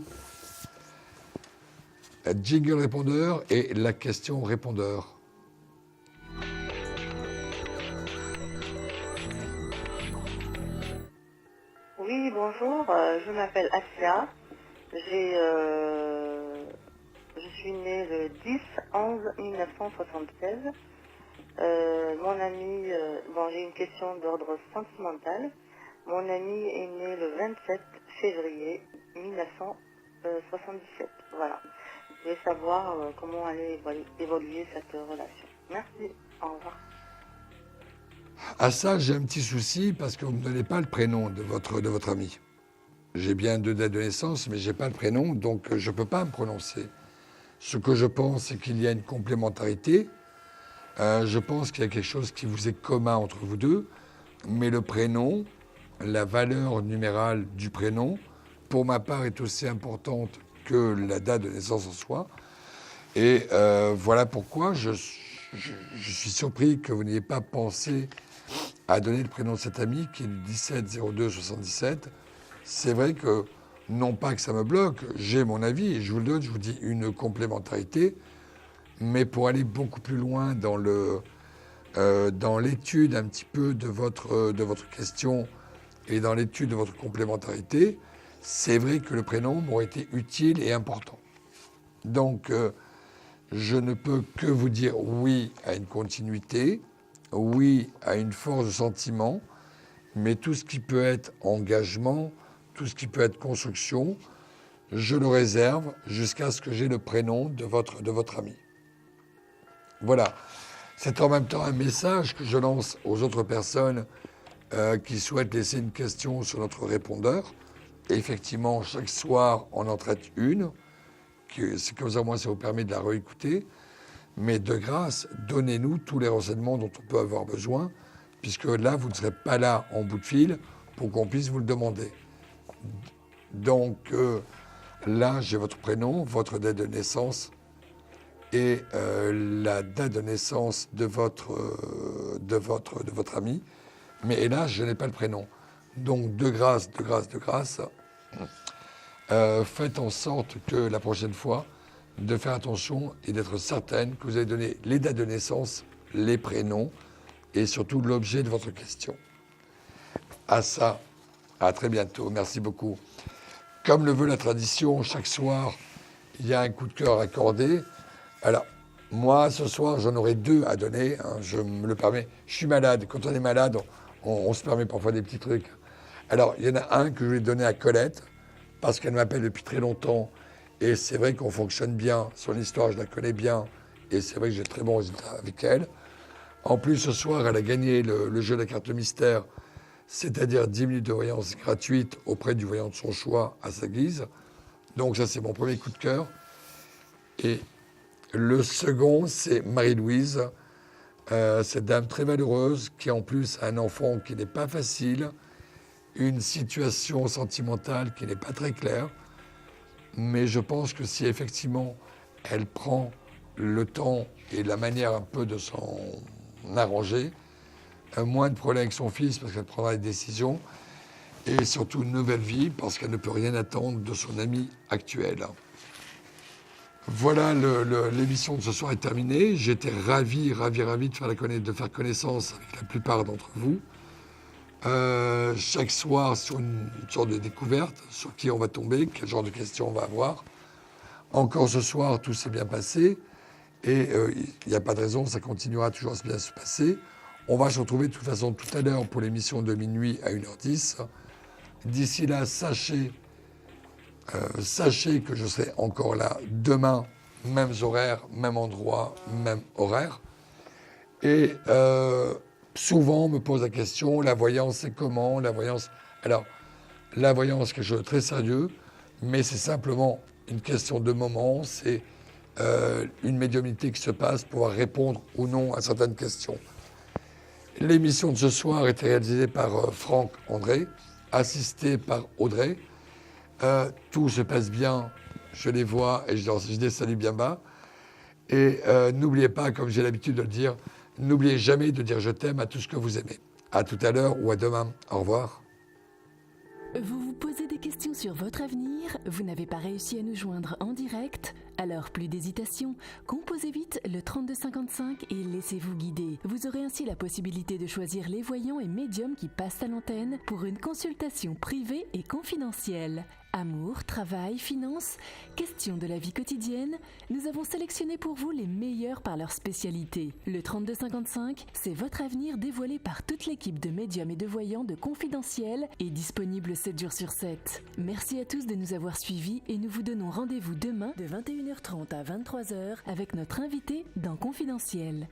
Jingle répondeur et la question répondeur. Oui, bonjour. Je m'appelle Asia. Je suis née le 10-11-1976 Mon ami, j'ai une question d'ordre sentimental. Mon ami est né le 27 février 1977. Voilà. Je voulais savoir comment allait évoluer cette relation. Merci. Au revoir. À ça, j'ai un petit souci parce que vous ne me donnez pas le prénom de votre ami. J'ai bien 2 dates de naissance, mais je n'ai pas le prénom, donc je ne peux pas me prononcer. Ce que je pense, c'est qu'il y a une complémentarité. Je pense qu'il y a quelque chose qui vous est commun entre vous deux, mais le prénom, la valeur numérale du prénom, pour ma part, est aussi importante que la date de naissance en soi. Et voilà pourquoi je suis surpris que vous n'ayez pas pensé à donner le prénom de cet ami qui est le 170277. C'est vrai que, non pas que ça me bloque, j'ai mon avis et je vous le donne, je vous dis une complémentarité, mais pour aller beaucoup plus loin dans l'étude un petit peu de votre question et dans l'étude de votre complémentarité, c'est vrai que le prénom m'aurait été utile et important. Donc, je ne peux que vous dire oui à une continuité, oui à une force de sentiment, mais tout ce qui peut être engagement, tout ce qui peut être construction, je le réserve jusqu'à ce que j'ai le prénom de votre ami. Voilà. C'est en même temps un message que je lance aux autres personnes qui souhaitent laisser une question sur notre répondeur. Et effectivement, chaque soir, on en traite une. C'est comme ça, moi, ça vous permet de la réécouter. Mais de grâce, donnez-nous tous les renseignements dont on peut avoir besoin, puisque là, vous ne serez pas là en bout de fil pour qu'on puisse vous le demander. Donc là, j'ai votre prénom, votre date de naissance et la date de naissance de votre ami. Mais hélas, je n'ai pas le prénom. Donc de grâce, faites en sorte que la prochaine fois, de faire attention et d'être certaine que vous avez donné les dates de naissance, les prénoms et surtout l'objet de votre question. À ça, à très bientôt. Merci beaucoup. Comme le veut la tradition, chaque soir, il y a un coup de cœur accordé. Alors, moi, ce soir, j'en aurai 2 à donner. Je me le permets. Je suis malade. Quand on est malade, on se permet parfois des petits trucs. Alors, il y en a un que je vais donner à Colette, parce qu'elle m'appelle depuis très longtemps. Et c'est vrai qu'on fonctionne bien. Son histoire, je la connais bien. Et c'est vrai que j'ai de très bons résultats avec elle. En plus, ce soir, elle a gagné le jeu de la carte mystère, c'est-à-dire 10 minutes de voyance gratuite auprès du voyant de son choix à sa guise. Donc ça, c'est mon premier coup de cœur. Et le second, c'est Marie-Louise, cette dame très malheureuse qui, en plus, a un enfant qui n'est pas facile, une situation sentimentale qui n'est pas très claire. Mais je pense que si effectivement elle prend le temps et la manière un peu de s'en arranger, moins de problèmes avec son fils parce qu'elle prendra des décisions et surtout une nouvelle vie parce qu'elle ne peut rien attendre de son ami actuel. Voilà, l'émission de ce soir est terminée. J'étais ravi de faire connaissance avec la plupart d'entre vous. Chaque soir sur une sorte de découverte, sur qui on va tomber, quel genre de questions on va avoir. Encore ce soir, tout s'est bien passé et il n'y a pas de raison, ça continuera toujours à bien se passer. On va se retrouver de toute façon tout à l'heure pour l'émission de minuit à 1h10. D'ici là, sachez que je serai encore là demain, mêmes horaires, même endroit, même horaire. Et souvent, on me pose la question, la voyance, c'est comment? La voyance, alors, la voyance, c'est quelque chose de très sérieux, mais c'est simplement une question de moment, c'est une médiumnité qui se passe pour pouvoir répondre ou non à certaines questions. L'émission de ce soir était réalisée par Franck André, assisté par Audrey. Tout se passe bien, je les vois et je les salue bien bas. Et n'oubliez pas, comme j'ai l'habitude de le dire, n'oubliez jamais de dire je t'aime à tout ce que vous aimez. À tout à l'heure ou à demain. Au revoir. Vous vous posez des questions sur votre avenir? Vous n'avez pas réussi à nous joindre en direct? Alors plus d'hésitation, composez vite le 3255 et laissez-vous guider. Vous aurez ainsi la possibilité de choisir les voyants et médiums qui passent à l'antenne pour une consultation privée et confidentielle. Amour, travail, finances, questions de la vie quotidienne, nous avons sélectionné pour vous les meilleurs par leur spécialité. Le 3255, c'est votre avenir dévoilé par toute l'équipe de médiums et de voyants de Confidentiel et disponible 7 jours sur 7. Merci à tous de nous avoir suivis et nous vous donnons rendez-vous demain de 21h30 à 23h avec notre invité dans Confidentiel.